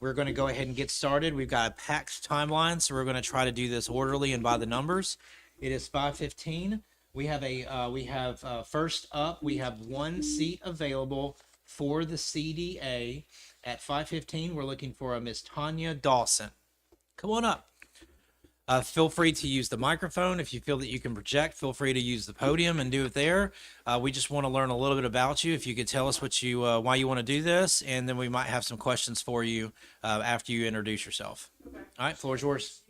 We're going to go ahead and get started. We've got a packed timeline, so we're going to try to do this orderly and by the numbers. It is 5:15. We have first up, we have one seat available for the CDA at 5:15. We're looking for a Miss Tanya Dawson. Come on up. Feel free to use the microphone. If you feel that you can project, feel free to use the podium and do it there. We just want to learn a little bit about you. If you could tell us why you want to do this, and then we might have some questions for you after you introduce yourself. Okay. All right, floor is yours.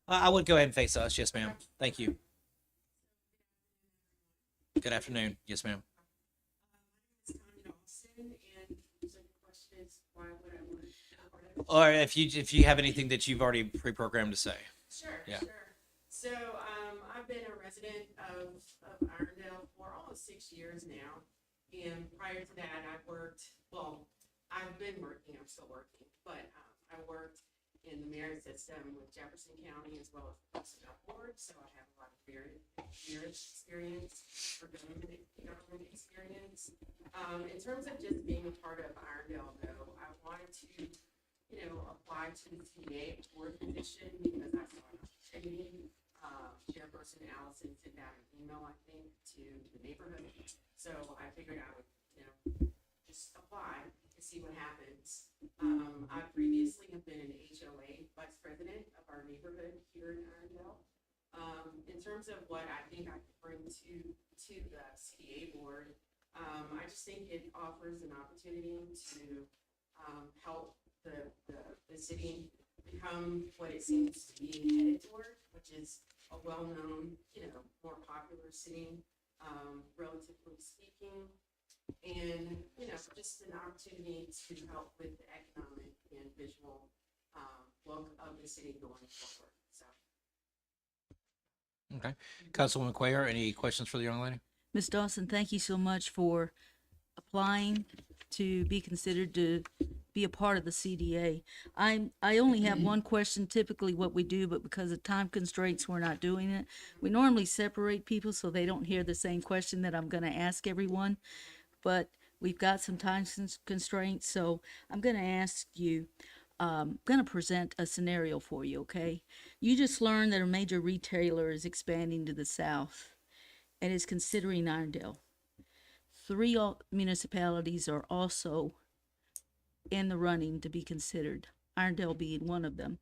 I would go ahead and face us. Yes, ma'am. Thank you. Good afternoon. Yes, ma'am. Or if you have anything that you've already pre-programmed to say. Sure, Yeah. sure. So I've been a resident of Irondale for almost 6 years now. And prior to that, I've been working, I'm still working, but I worked in the merit system with Jefferson County as well as the Personnel Board. So I have a lot of merit experience for government experience. In terms of just being a part of Irondale, though, I wanted to apply to the CDA board position because I saw an opportunity. Chairperson Allison sent out an email, I think, to the neighborhood. So I figured I would, just apply to see what happens. I previously have been an HOA vice president of our neighborhood here in Irondale. In terms of what I think I could bring to the CDA board, I just think it offers an opportunity to help the city become what it seems to be headed toward, which is a well-known, more popular city, relatively speaking, and just an opportunity to help with the economic and visual look of the city going forward. So. Okay. Councilwoman Cuellar, any questions for the young lady? Ms. Dawson, thank you so much for applying to be considered to be a part of the CDA. I only have one question, typically what we do, but because of time constraints, we're not doing it. We normally separate people so they don't hear the same question that I'm going to ask everyone, but we've got some time constraints, so I'm going to ask you, I'm going to present a scenario for you, okay? You just learned that a major retailer is expanding to the south and is considering Irondale. 3 municipalities are also in the running to be considered, Irondale being one of them.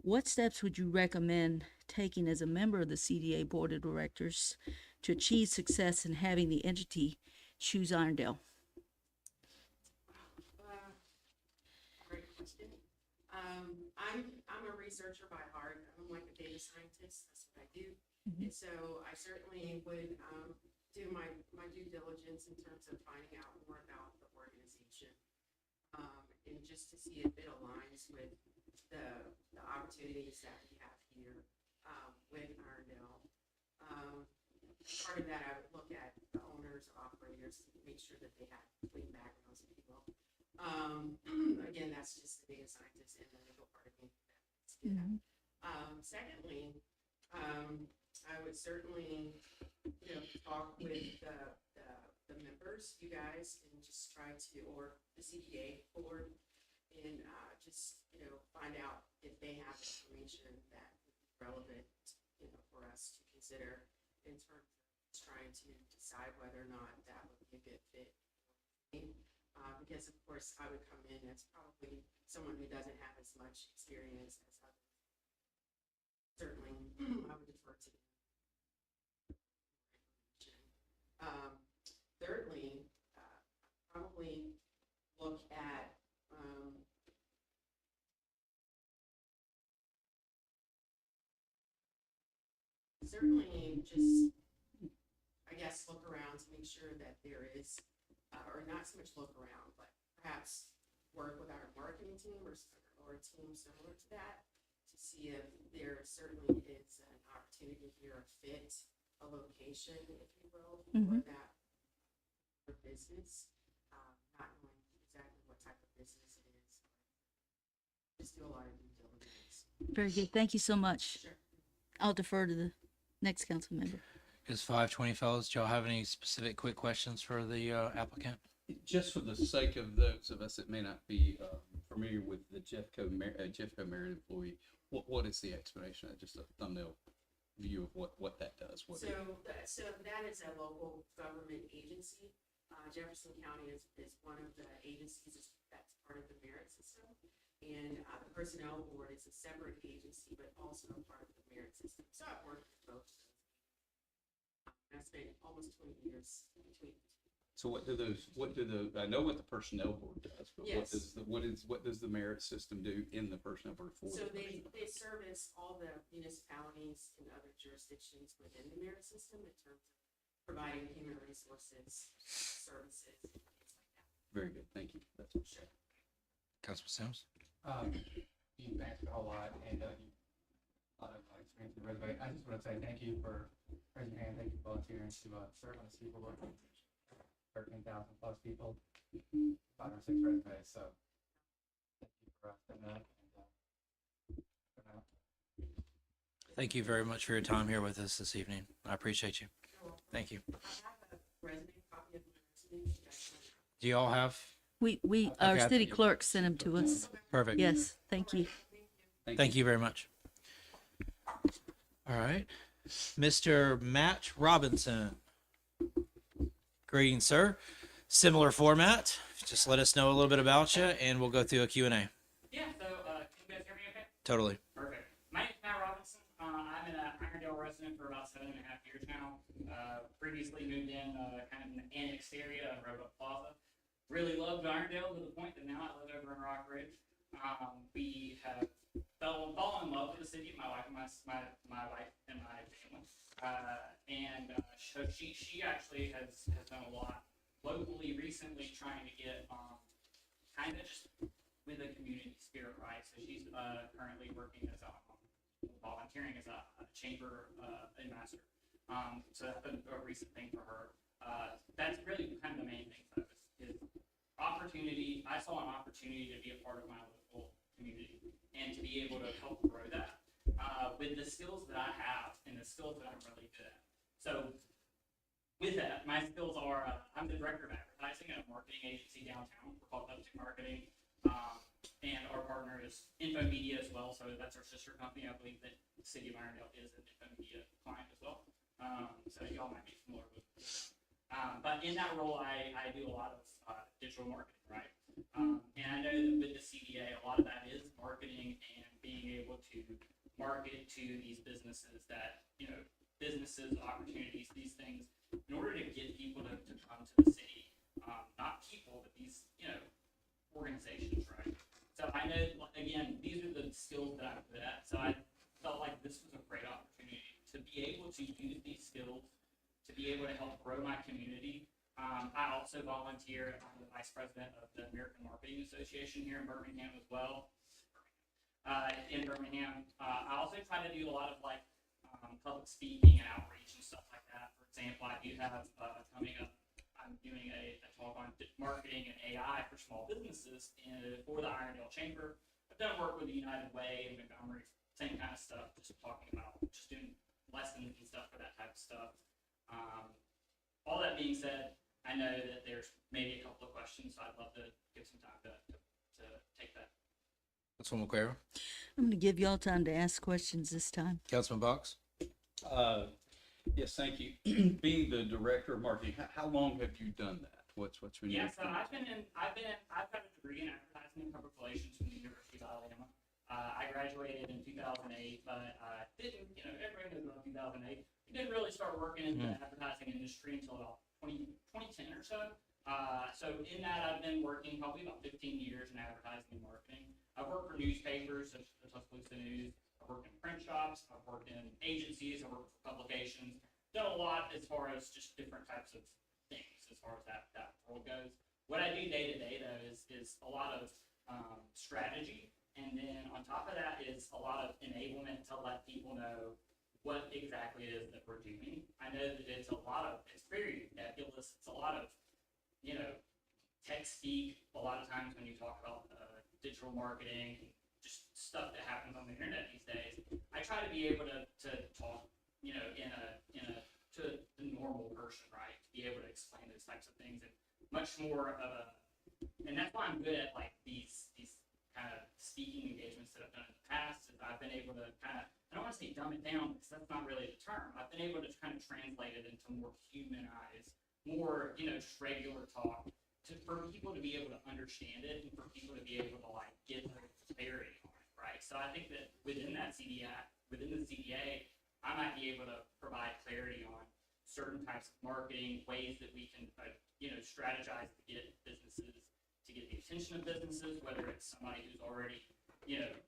What steps would you recommend taking as a member of the CDA Board of Directors to achieve success in having the entity choose Irondale? Great question. I'm a researcher by heart. I'm like a data scientist. That's what I do. Mm-hmm. And so I certainly would do my due diligence in terms of finding out more about the organization, and just to see if it aligns with the opportunities that we have here with Irondale. Part of that, I would look at the owners or operators to make sure that they have clean backgrounds of people. Again, that's just the data scientist and the legal part of me. Mm-hmm. Secondly, I would certainly talk with the members, you guys, and just try to, or the CDA board, and just find out if they have information that would be relevant for us to consider in terms of trying to decide whether or not that would be a good fit. Because of course I would come in as probably someone who doesn't have as much experience as others. Certainly I would defer to them. Thirdly, probably look at certainly just, I guess, look around to make sure that there is, or not so much look around, but perhaps work with our marketing team or a team similar to that to see if there certainly is an opportunity here, a fit, a location, if you will, for that business, not knowing exactly what type of business it is. Just do a lot of due diligence. Very good. Thank you so much. Sure. I'll defer to the next council member. It's 5:20, fellas. Do y'all have any specific quick questions for the applicant? Just for the sake of those of us that may not be familiar with the Jeffco merit employee, what is the explanation? Just a thumbnail view of what that does. So that is a local government agency. Jefferson County is one of the agencies that's part of the merit system. And the Personnel Board is a separate agency, but also part of the merit system. So I've worked with both. I spent almost 20 years between. So what do I know what the personnel board does, but Yes. what does the merit system do in the personnel board for? So the they personnel? service all the municipalities and other jurisdictions within the merit system in terms of providing human resources, services, and things like that. Very good, thank you. That's Sure. Councilman Sims. You answered a whole lot, and you a lot of experience in the resume. I just want to say thank you for raising your hand, thank you for volunteering to serve on the city board. 13,000 plus people, 5 or 6 resumes, so thank you for stepping up and stepping out. Thank you very much for your time here with us this evening. I appreciate you. Thank you. I have a resume, copy of my resume. Do you all have? Our Okay. city clerk sent them to us. Perfect. Yes, thank you. Thank you very much. All right. Mr. Matt Robinson. Greetings, sir. Similar format. Just let us know a little bit about you and we'll go through a Q&A. Yeah, so can you guys hear me okay? Totally. Perfect. My name's Matt Robinson. I'm an Irondale resident for about 7.5 years now. Previously moved in kind of in the annex area of Roebuck Plaza. Really loved Irondale to the point that now I live over in Rock Ridge. We have fallen in love with the city, my wife and my wife and my family. So she actually has done a lot locally recently trying to get kind of just with a community spirit, right? So she's currently working as volunteering as a chamber ambassador. So that's been a recent thing for her. That's really kind of the main thing though, is opportunity. I saw an opportunity to be a part of my local community and to be able to help grow that with the skills that I have and the skills that I'm really good at. So with that, my skills are, I'm the director of advertising at a marketing agency downtown. We're called Uptick Marketing. And our partner is Info Media as well. So that's our sister company. I believe that the city of Irondale is an Info Media client as well. So y'all might be familiar with it. But in that role, I do a lot of digital marketing, right? And I know that with the CDA, a lot of that is marketing and being able to market to these businesses that, businesses, opportunities, these things, in order to get people to come to the city, not people, but these, organizations, right? So I know, again, these are the skills that I'm good at. So I felt like this was a great opportunity to be able to use these skills to be able to help grow my community. I also volunteer. I'm the vice president of the American Marketing Association here in Birmingham as well. In Birmingham, I also try to do a lot of public speaking and outreach and stuff like that. For example, I do have coming up, I'm doing a talk on marketing and AI for small businesses for the Irondale Chamber. I've done work with the United Way and Montgomery, same kind of stuff, just talking about just doing lessons and stuff for that type of stuff. All that being said, I know that there's maybe a couple of questions, so I'd love to give some time to take that. Councilwoman Quero. I'm going to give y'all time to ask questions this time. Councilman Box. Yes, thank you. Being the director of marketing, how long have you done that? What's been your Yeah, so I've got a degree in advertising and public relations from the University of Alabama. I graduated in 2008, but didn't, everybody knows about 2008. I didn't really start working in the advertising industry until about 2010 or so. So in that, I've been working probably about 15 years in advertising and marketing. I've worked for newspapers such as the Tuscaloosa News. I've worked in print shops. I've worked in agencies. I've worked for publications. Done a lot as far as just different types of things as far as that world goes. What I do day to day though is a lot of strategy, and then on top of that is a lot of enablement to let people know what exactly it is that we're doing. I know that it's very nebulous. It's a lot of tech speak. A lot of times when you talk about digital marketing, just stuff that happens on the internet these days, I try to be able to talk, to the normal person, right? To be able to explain those types of things and much more of and that's why I'm good at these kind of speaking engagements that I've done in the past is I've been able to kind of, I don't want to say dumb it down because that's not really the term. I've been able to kind of translate it into more humanized, more, just regular talk for people to be able to understand it and for people to be able to like get the clarity on it, right? So I think that within the CDA, I might be able to provide clarity on certain types of marketing, ways that we can, strategize to get businesses, to get the attention of businesses, whether it's somebody who's already,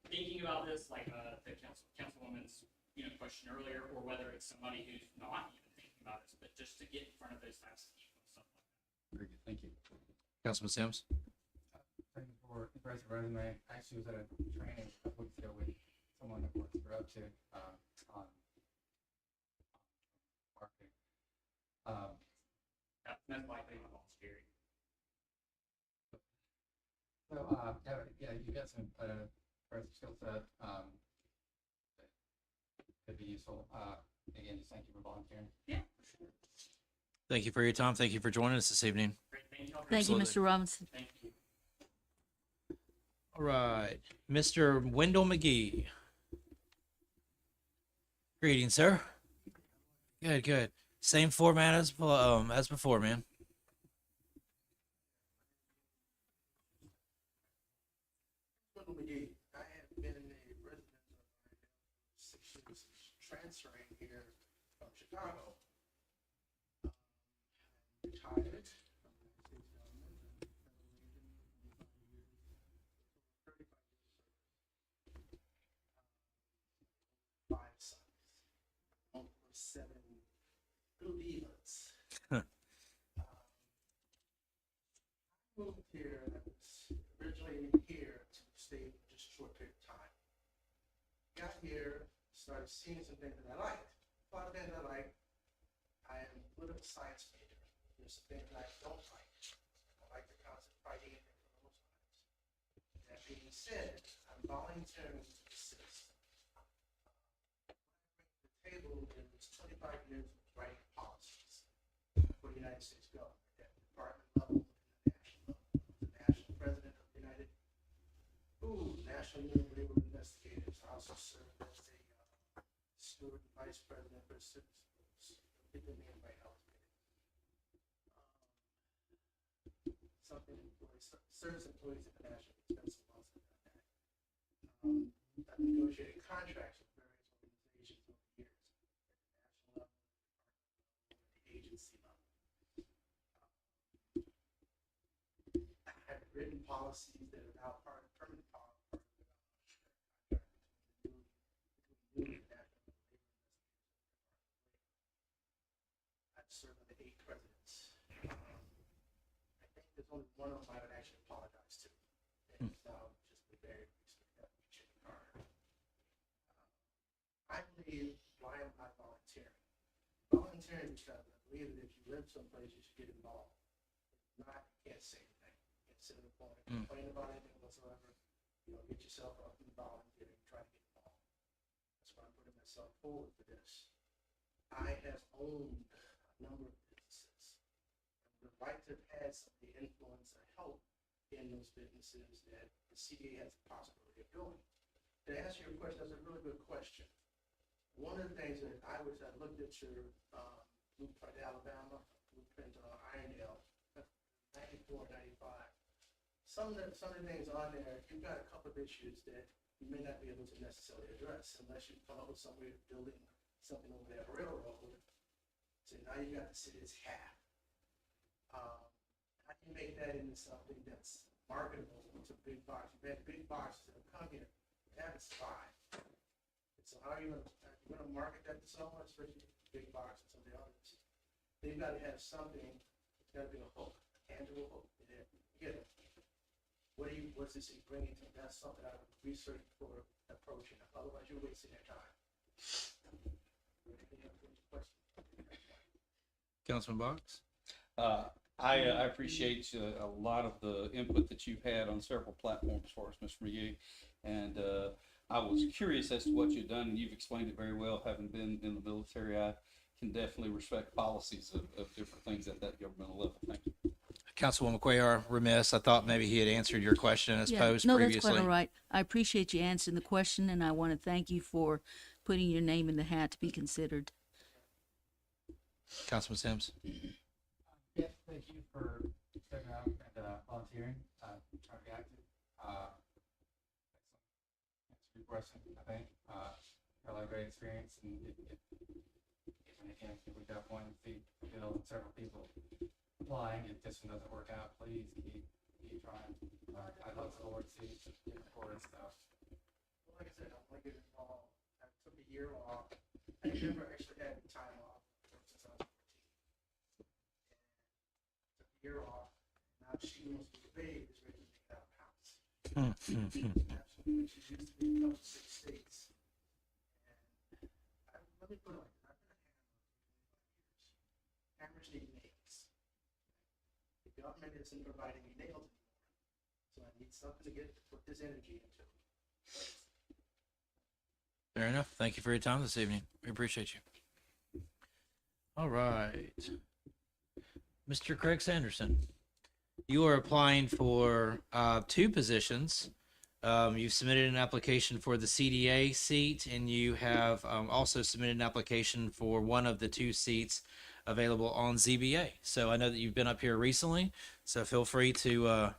thinking about this, like the councilwoman's, question earlier, or whether it's somebody who's not even thinking about this, but just to get in front of those types of people and stuff like that. Very good, thank you. Councilman Sims. Thank you for impressive resume. I actually was at a training a couple weeks ago with someone that works for Up to on marketing. That's likely my volunteering. So yeah, you got some impressive skill set that could be useful. Again, just thank you for volunteering. Yeah, for sure. Thank you for your time. Thank you for joining us this evening. Great, thank you all. Thank you, Absolutely. Mr. Robinson. Thank you. All right, Mr. Wendell McGee. Greetings, sir. Good, good. Same format as before, man. Wendell McGee. I have been a resident of Orlando for 6 years, transferring here from Chicago. I'm retired from the United States government and federal agent for 25 years, 35 years service. 5 sons, home for 7 little divas. Moved here, and I was originally here to stay for just a short period of time. Got here, started seeing some things that I liked. A lot of things I liked. I am a political science major. There's some things that I don't like. I like the concept of fighting and political science. That being said, I'm volunteering to assist. What I bring to the table is 25 years of writing policies for the United States government at the department level. National president of the National Union of Labor Investigators. I also served as a steward and vice president for the civil schools. People name right now. Something employees, service employees international expense laws and that. I've negotiated contracts with various organizations over the years at the national level, the agency level. I've written policies that are now part of permanent policy. I've served under 8 presidents. I think there's only one of them I would actually apologize to. And it's now just the very recent Jimmy Carter. I believe, why am I volunteering? Volunteering because I believe that if you live someplace, you should get involved. If not, you can't say anything. You can't sit in the corner and complain about anything whatsoever. Get yourself up and volunteer and try to get involved. That's why I'm putting myself forward for this. I have owned a number of businesses. I would like to have had some of the influence or help in those businesses that the CDA has the possibility of doing. To answer your question, that's a really good question. One of the things that I looked at your blueprint Alabama, blueprint Irondale, 94, 95. Some of the things on there, you've got a couple of issues that you may not be able to necessarily address unless you come up with some way of building something over that railroad. So now you got the city's half. How can you make that into something that's marketable to big boxes? You've had big boxes that have come here, they haven't survived. And so how are you going to market that to someone, especially big boxes and some of the others? They've got to have something, it's got to be a hook, a tangible hook. Get it. What's this bringing to them? That's something I would research before approaching them. Otherwise, you're wasting their time. Councilman Box. I appreciate a lot of the input that you've had on several platforms for us, Mr. McGee. And I was curious as to what you've done, and you've explained it very well, having been in the military. can definitely respect policies of different things at that governmental level. Thank you. Councilwoman Cuellar, remiss. I thought maybe he had answered your question as Yeah, posed no, that's previously. quite all right. I appreciate you answering the question, and I want to thank you for putting your name in the hat to be considered. Councilman Sims. Yes, thank you for stepping out and volunteering. Trying to be active. Excellent. Answer your question, I think. Got a lot of great experience, and if we got one seat filled and several people applying, if this one doesn't work out, please keep trying. I look forward to getting forward stuff. Like I said, I want to get involved. I took a year off. I never actually had any time off since I was 14. Took a year off. Now she wants to get paid is ready to make out of house. Absolutely. She used to be up to 6 states. And let me put it like this. I've been a hammer for 25 years. Hammers need nails. The government isn't providing me nails anymore. So I need something to put this energy into. Fair enough. Thank you for your time this evening. We appreciate you. All right. Mr. Craig Sanderson, you are applying for 2 positions. You've submitted an application for the CDA seat, and you have also submitted an application for one of the 2 seats available on ZBA. So I know that you've been up here recently, so feel free to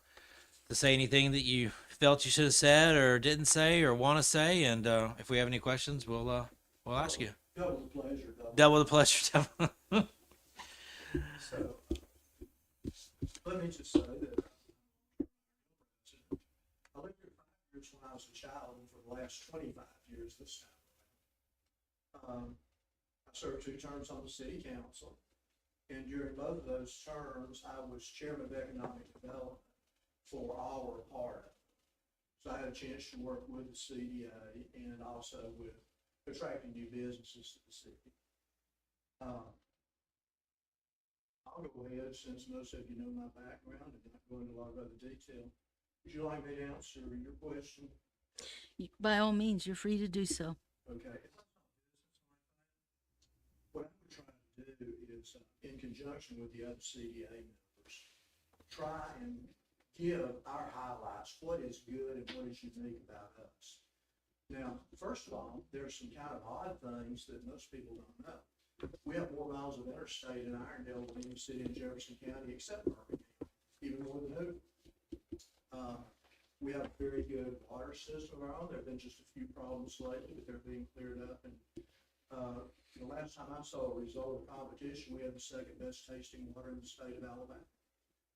say anything that you felt you should have said or didn't say or want to say, and if we have any questions, we'll ask you. Double the pleasure, Double the pleasure. So, let me just say that I lived here 5 years when I was a child, and for the last 25 years this time. I served 2 terms on the city council, and during both of those terms, I was chairman of economic development for our part of it. So I had a chance to work with the CDA and also with attracting new businesses to the city. I'll go ahead, since most of you know my background and not go into a lot of other detail. Would you like me to answer your question? By all means, you're free to do so. Okay. What I would try to do is, in conjunction with the other CDA members, try and give our highlights, what is good and what is unique about us. Now, first of all, there's some kind of odd things that most people don't know. We have more miles of interstate in Irondale than any city in Jefferson County except Birmingham, even more than Hoover. We have a very good water system of our own. There have been just a few problems lately, but they're being cleared up. And the last time I saw a result of competition, we had the 2nd best tasting water in the state of Alabama.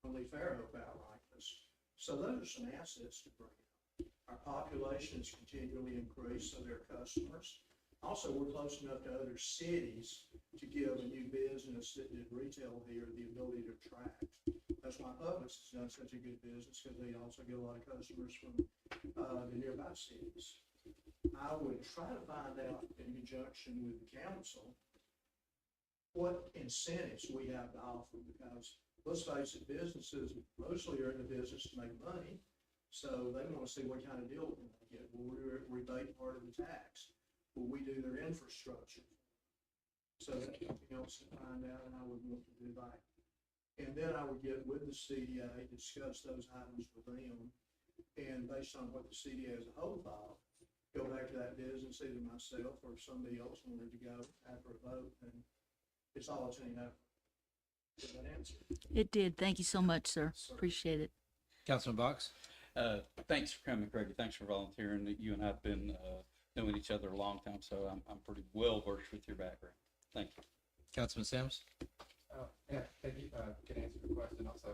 Only Fairhope outranked us. So those are some assets to bring up. Our population has continually increased, so they're customers. Also, we're close enough to other cities to give a new business that did retail here the ability to attract. That's why Publix has done such a good business, because they also get a lot of customers from the nearby cities. I would try to find out in conjunction with the council what incentives we have to offer, because let's face it, businesses mostly are in the business to make money, so they want to see what kind of deal we're going to get. Will we rebate part of the tax? Will we do their infrastructure? So that's something else to find out, and I would look to do that. And then I would get with the CDA, discuss those items with them, and based on what the CDA as a whole thought, go back to that business, either myself or if somebody else wanted to go after a vote, and it's all a team effort. Did that answer? It did. Thank you so much, sir. Appreciate it. Councilman Box. Thanks for coming, Craig. Thanks for volunteering. You and I have been knowing each other a long time, so I'm pretty well versed with your background. Thank you. Councilman Sims. Yeah, thank you. Can answer your question also,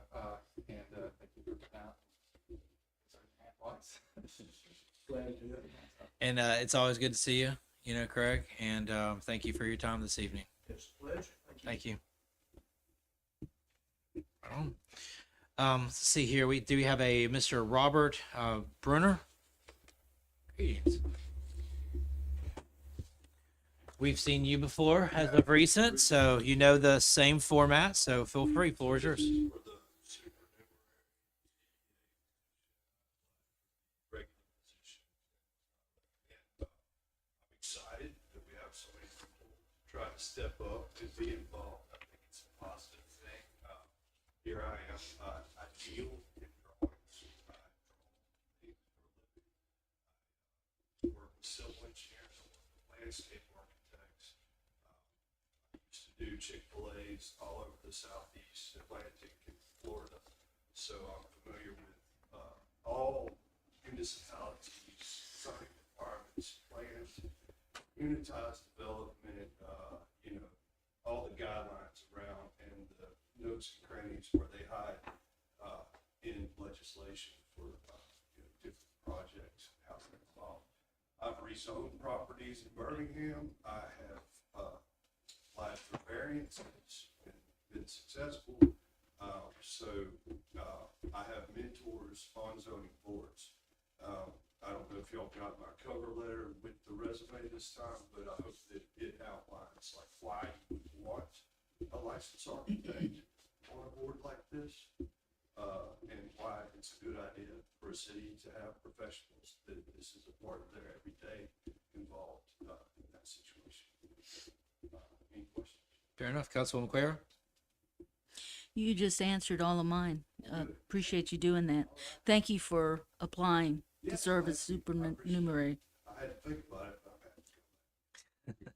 and thank you for coming out. Glad to do that. And it's always good to see you, Craig. And thank you for your time this evening. It's a pleasure. Thank you. Thank you. Let's see here. We have a Mr. Robert Brunner. Greetings. We've seen you before as of recent, so you know the same format. So feel free. Floor is yours. I'm excited that we have so many people trying to step up and be involved. I think it's a positive thing. Here I am, I deal in drawings. I draw things for a living. I work with civil engineers, I work with landscape architects. I used to do Chick-fil-A's all over the southeast Atlantic and Florida. So I'm familiar with all municipalities, zoning requirements, plans, unitized development, all the guidelines around and the nooks and crannies where they hide in legislation for different projects and how they're involved. I've rezoned properties in Birmingham. I have applied for variances and been successful. I have mentors on zoning boards. I don't know if y'all got my cover letter with the resume this time, but I hope that it outlines like why you would want a licensed architect on a board like this, and why it's a good idea for a city to have professionals that this is a part of their everyday involved in that situation. Any questions? Fair enough. Councilwoman Quayle? You just answered all of mine. Appreciate you doing that. Thank you for applying to serve as supernumerary. I had to think about it, but I'm happy to.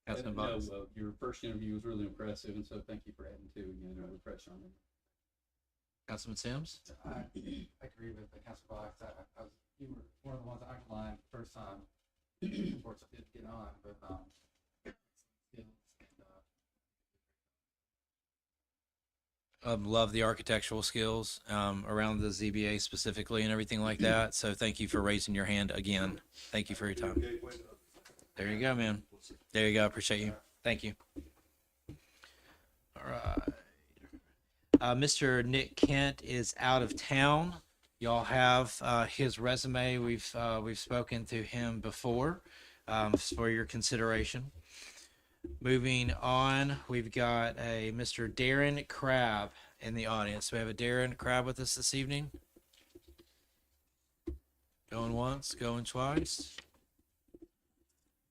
Councilman No, Box? your first interview was really impressive, and so thank you for adding two again, refresh on it. Councilman Sims? I agree with the Council Box. You were one of the ones I underlined the first time. Unfortunately, didn't get on, but Love the architectural skills around the ZBA specifically and everything like that. So thank you for raising your hand again. Thank you for your time. There you go, man. There you go. Appreciate you. Thank you. All right. Mr. Nick Kent is out of town. Y'all have his resume. We've spoken to him before for your consideration. Moving on, we've got a Mr. Darren Crabb in the audience. We have a Darren Crabb with us this evening. Going once, going twice.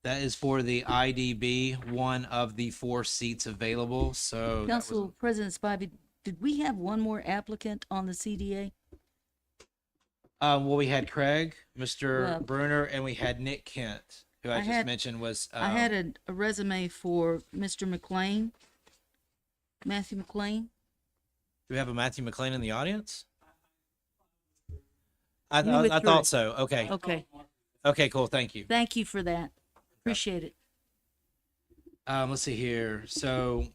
That is for the IDB, one of the 4 seats available. So that was- Council President Spivey, did we have one more applicant on the CDA? well, we had Craig, Mr. Well- Bruner, and we had Nick Kent, who I I just had- mentioned was. I had a resume for Mr. McLean, Matthew McLean. Do we have a Matthew McLean in the audience? I You withdrew. thought so. Okay. Okay, Okay, cool. Thank you. thank you for that. Appreciate it. Let's see here. So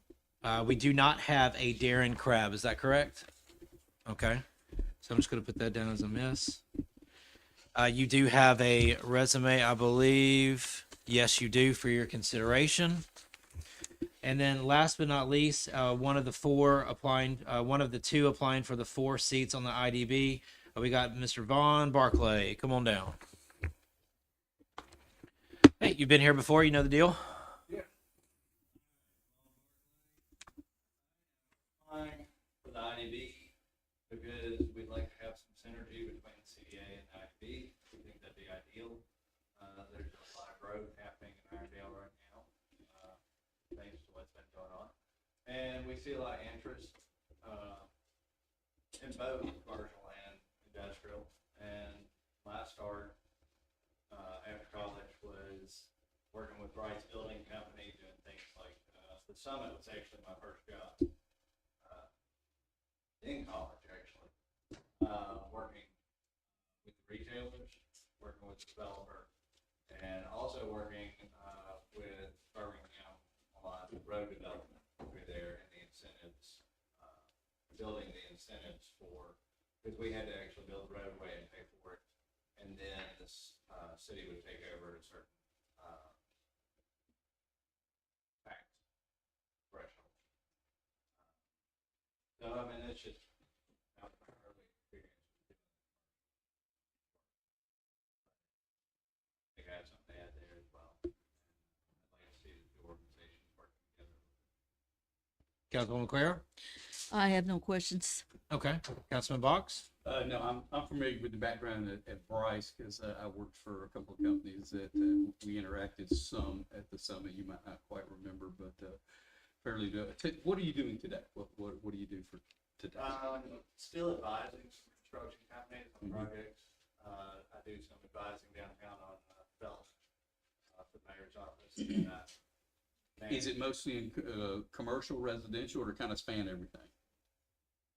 we do not have a Darren Crabb. Is that correct? Okay. So I'm just going to put that down as a miss. You do have a resume, I believe. Yes, you do, for your consideration. And then last but not least, one of the 2 applying for the 4 seats on the IDB. We got Mr. Vaughn Barclay. Come on down. Hey, you've been here before. You know the deal. Applying for the IDB because we'd like to have some synergy between the CDA and the IDB. We think that'd be ideal. There's a lot of growth happening in Irondale right now, thanks to what's been going on. And we see a lot of interest in both commercial and industrial. And my start after college was working with Bryce Building Company, doing things like the Summit was actually my first job. In college, actually, working with the retailers, working with the developer, and also working with Birmingham on the road development over there and the incentives, building the incentives for, because we had to actually build the roadway and pay for it, and then this city would take over a certain tax threshold. So, I mean, it's just not my early experience. I think I have something to add there as well. And I'd like to see the two organizations working together. Councilwoman Quayle? I have no questions. Okay. Councilman Box? No, I'm familiar with the background at Bryce because I worked for a couple of companies that we interacted some at the summit. You might not quite remember, but fairly good. What are you doing today? What do you do for today? Still advising some construction companies on Mhm. projects. I do some advising downtown on development for the mayor's office. And, Is it mostly in commercial, residential, or to kind of span everything?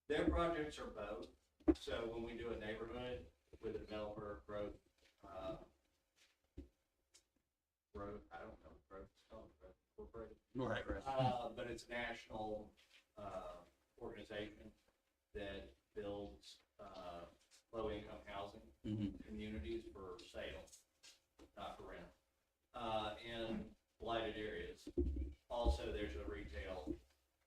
Their projects are both. So when we do a neighborhood with a developer, growth, I don't know, growth, it's called growth incorporated. Right, right. But it's a national, organization that builds, low-income housing Mhm. communities for sale, not for rent, in blighted areas. Also, there's a retail,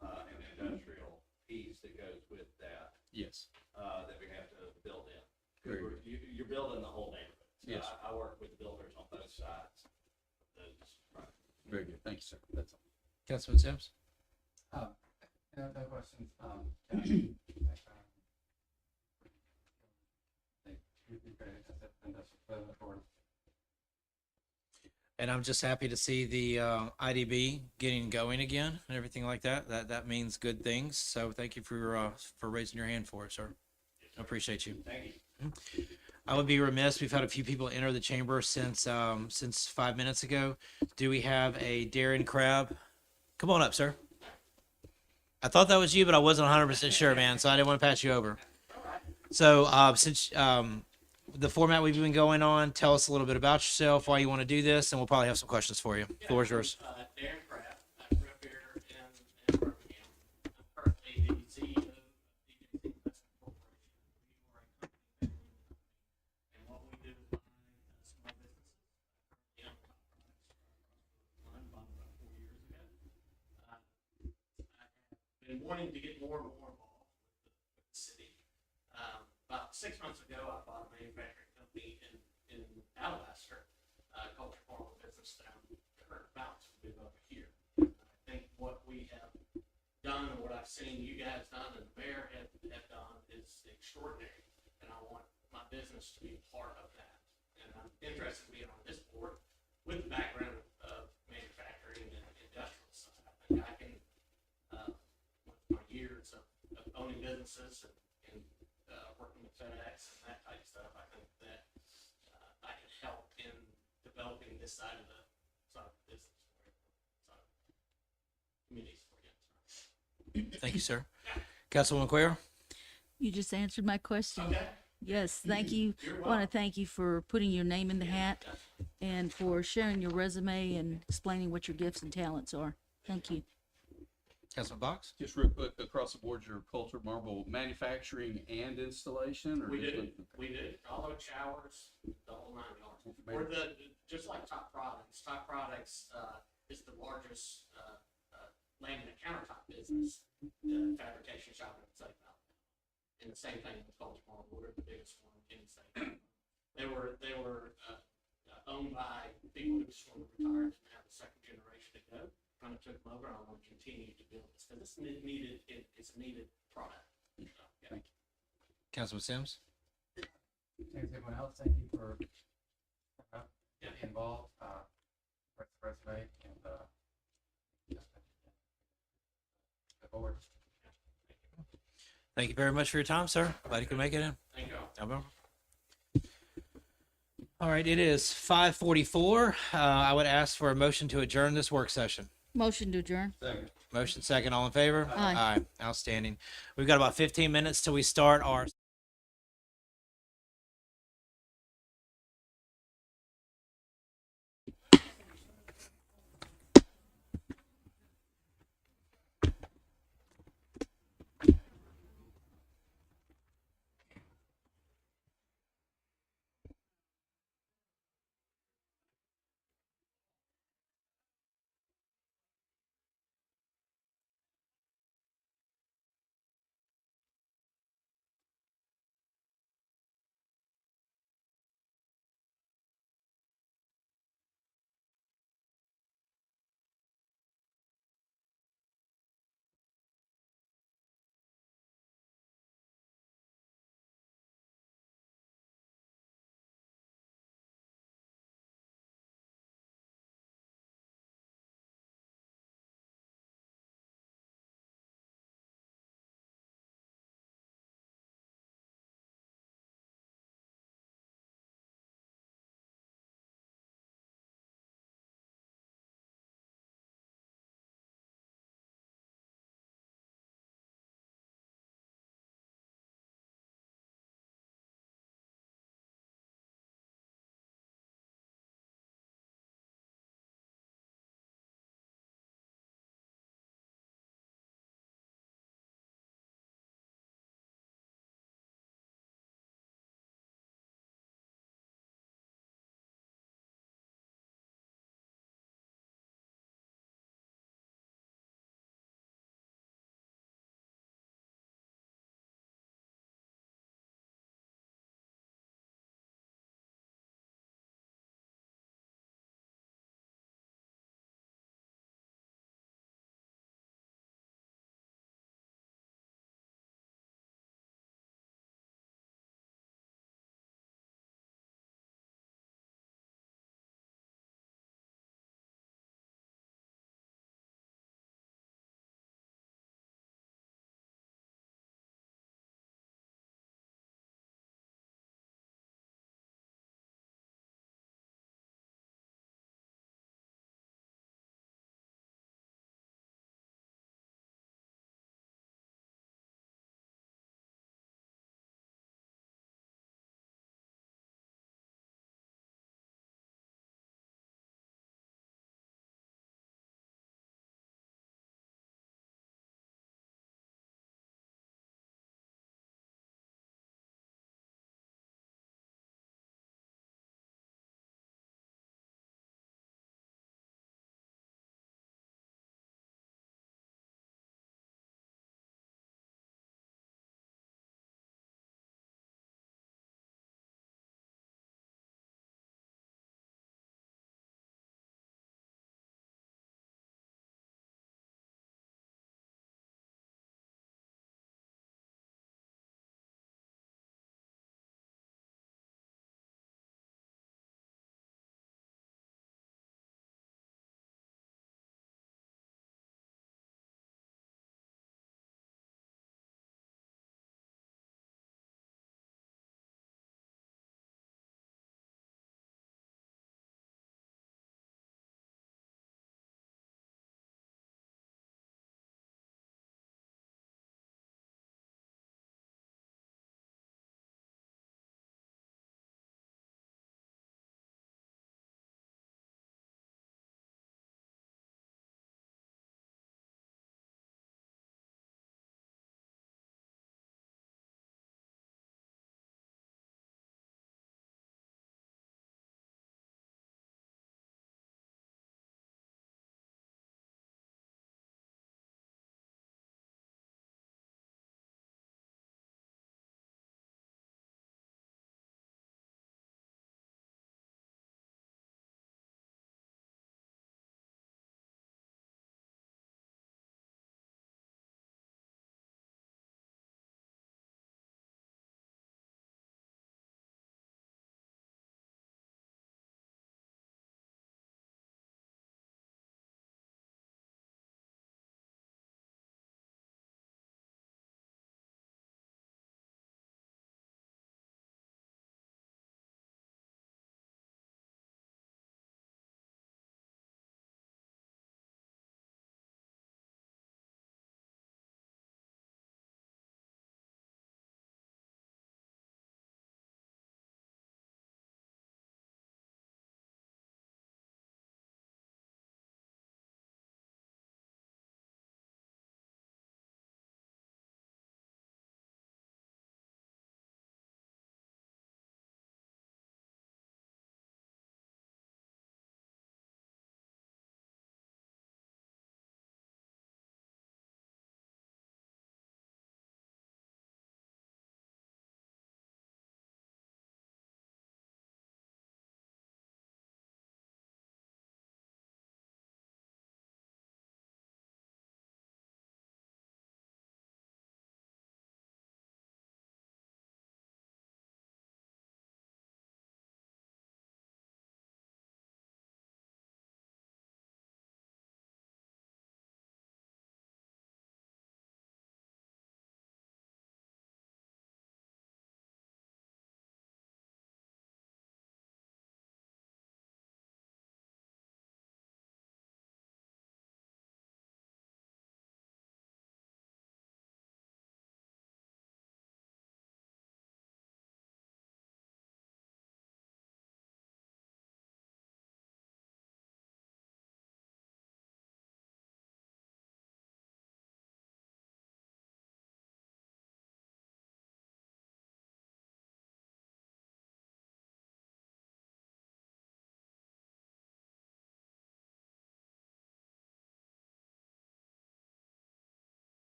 and industrial piece that goes with that, Yes. that we have to build in. Very Because you're building the whole neighborhood. So Yes. I work with builders on both sides of those projects. Very good. Thank you, sir. That's all. Councilman Sims? No questions. And I'm just happy to see the IDB getting going again and everything like that. That means good things. So thank you for raising your hand for it, sir. I appreciate you. Thank you. I would be remiss. We've had a few people enter the chamber since 5 minutes ago. Do we have a Darren Crab? Come on up, sir. I thought that was you, but I wasn't 100% sure, man. So I didn't want to pass you over. So since the format we've been going on, tell us a little bit about yourself, why you want to do this, and we'll probably have some questions for you. Floor is yours. Darren Pratt, I grew up here in Birmingham. I'm currently the CEO of DJC Investment Corporation. We are a company that and what we do is buy small businesses. I currently own Top Products. One bought about 4 years ago. I have been wanting to get more and more involved with the city. About 6 months ago, I bought a manufacturing company in Alabaster, called Farm Business down there, about to move over here. I think what we have done and what I've seen you guys done and the mayor have done is extraordinary. And I want my business to be a part of that. And I'm interested in being on this board with the background of manufacturing and industrial side. I think I can, with my years of owning businesses and working with FedEx and that type of stuff, I think that I can help in developing this side of the business side of communities for you. Thank you, sir. Councilwoman Quayle? You just answered my question. Okay. Yes, thank you. You're Want to welcome. thank you for putting your name in the hat and for sharing your resume and explaining what your gifts and talents are. Thank you. Councilman Box? Just real quick, across the board, your culture marble manufacturing and installation, or We just do, with- we do. All the showers, the whole 9 yards. We're just like Top Products. Top Products is the largest laminate countertop business, fabrication shop in the state of Alabama. And the same thing with Culture Marble. We're the biggest one in the state. They were owned by people who just wanted to retire, didn't have the second generation to go. Kind of took them over. I want to continue to build this because it's needed. It's a needed product. So, yeah. Thank you. Councilman Sims? Thanks everyone else. Thank you for Yeah. getting involved. Resume and the board. Thank you very much for your time, sir. Glad you could make it in. Thank you all. All right, it is 5:44. I would ask for a motion to adjourn this work session. Motion to adjourn. Motion second, all in favor? Aye. Outstanding. We've got about 15 minutes till we start our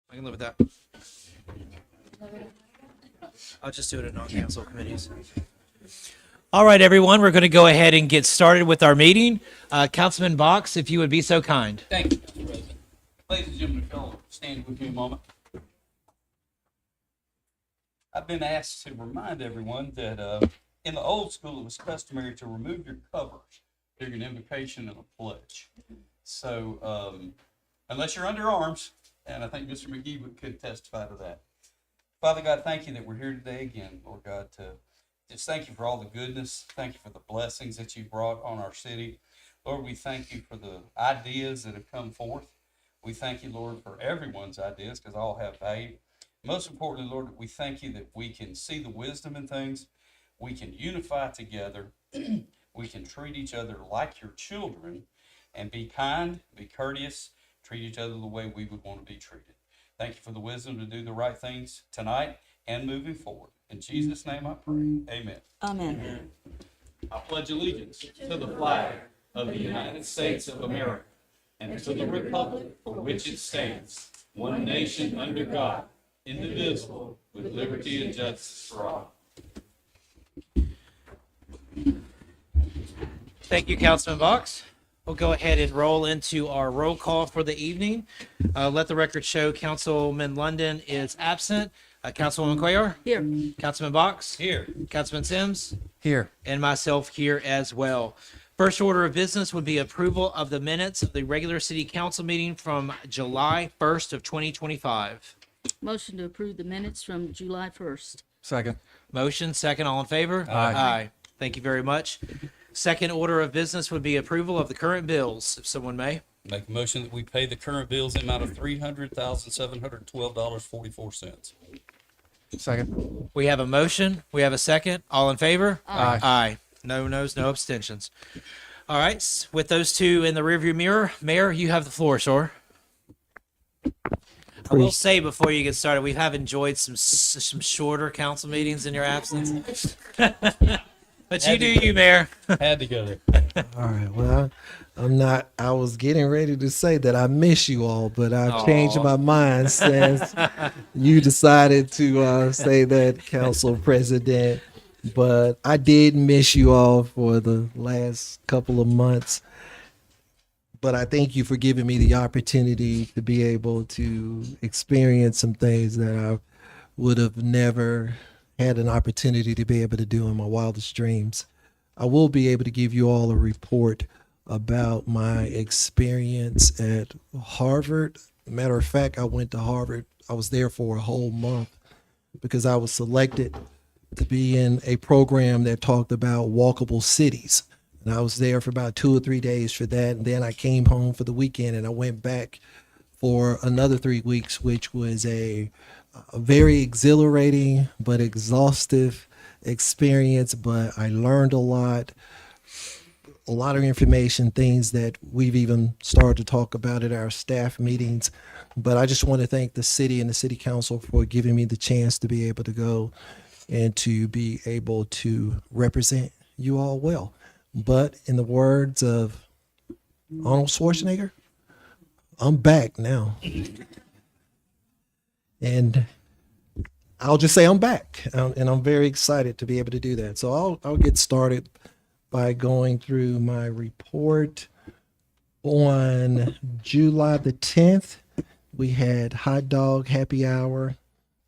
I can live with that. I'll just do it at non-council committees. All right, everyone, we're going to go ahead and get started with our meeting. Councilman Box, if you would be so kind. Thank you, Mr. President. Ladies and gentlemen, if y'all stand with me a moment. I've been asked to remind everyone that in the old school, it was customary to remove your covers during an invocation and a pledge. So unless you're under arms, and I think Mr. McGee could testify to that. Father God, thank you that we're here today again, Lord God, to just thank you for all the goodness. Thank you for the blessings that you brought on our city. Lord, we thank you for the ideas that have come forth. We thank you, Lord, for everyone's ideas because all have value. Most importantly, Lord, we thank you that we can see the wisdom in things. We can unify together. We can treat each other like your children and be kind, be courteous, treat each other the way we would want to be treated. Thank you for the wisdom to do the right things tonight and moving forward. In Jesus' name I pray. Amen. Amen. I pledge allegiance to the flag of the United States of America and to the republic for which it stands, one nation under God, indivisible, with liberty and justice for all. Thank you, Councilman Box. We'll go ahead and roll into our roll call for the evening. Let the record show Councilman London is absent. Councilwoman Cuellar? Here. Councilman Box? Here. Councilman Sims? Here. And myself here as well. First order of business would be approval of the minutes of the regular city council meeting from July 1st of 2025. Motion to approve the minutes from July 1st. Second. Motion, second, all in favor? Aye. Thank you very much. Second order of business would be approval of the current bills, if someone may. Make a motion that we pay the current bills in the amount of $300,712.44. Second. We have a motion. We have a second. All in favor? Aye. Aye. No noes, no abstentions. All right. With those two in the rearview mirror, Mayor, you have the floor, sir. I will say before you get started, we have enjoyed some shorter council meetings in your absence. But you do you, Mayor. Had to go there. All right. Well, I'm not. I was getting ready to say that I miss you all, but I've changed my mind since you decided to say that, Council President. But I did miss you all for the last couple of months. But I thank you for giving me the opportunity to be able to experience some things that I would have never had an opportunity to be able to do in my wildest dreams. I will be able to give you all a report about my experience at Harvard. Matter of fact, I went to Harvard. I was there for a whole month because I was selected to be in a program that talked about walkable cities. And I was there for about 2 or 3 days for that. And then I came home for the weekend and I went back for another 3 weeks, which was a very exhilarating but exhaustive experience. But I learned a lot of information, things that we've even started to talk about at our staff meetings. But I just want to thank the city and the city council for giving me the chance to be able to go and to be able to represent you all well. But in the words of Arnold Schwarzenegger, I'm back now. And I'll just say I'm back. And I'm very excited to be able to do that. So I'll get started by going through my report. On July the 10th, we had hot dog happy hour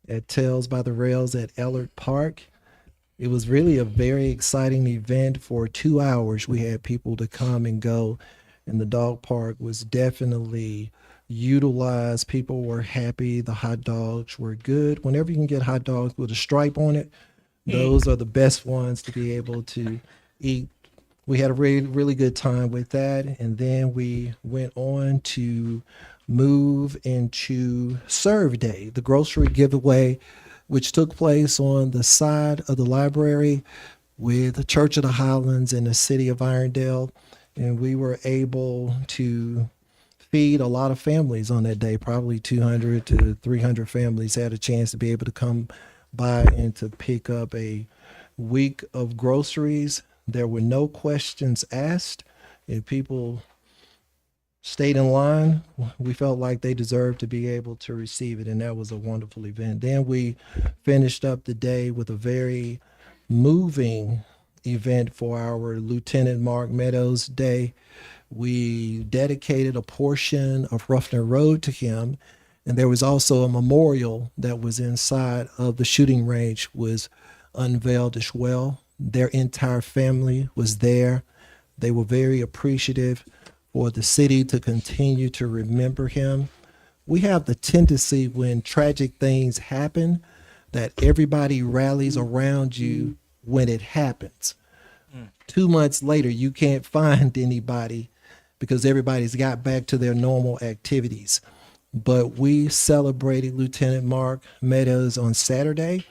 at Tales by the Rails at Ellard Park. It was really a very exciting event. For 2 hours, we had people to come and go, and the dog park was definitely utilized. People were happy. The hot dogs were good. Whenever you can get hot dogs with a stripe on it, those are the best ones to be able to eat. We had a really, really good time with that. And then we went on to move into Serve Day, the grocery giveaway, which took place on the side of the library with the Church of the Highlands in the city of Irondale. And we were able to feed a lot of families on that day. Probably 200 to 300 families had a chance to be able to come by and to pick up a week of groceries. There were no questions asked. If people stayed in line, we felt like they deserved to be able to receive it, and that was a wonderful event. Then we finished up the day with a very moving event for our Lieutenant Mark Meadows Day. We dedicated a portion of Ruffner Road to him, and there was also a memorial that was inside of the shooting range was unveiled as well. Their entire family was there. They were very appreciative for the city to continue to remember him. We have the tendency when tragic things happen that everybody rallies around you when it happens. 2 months later, you can't find anybody because everybody's got back to their normal activities. But we celebrated Lieutenant Mark Meadows on Saturday,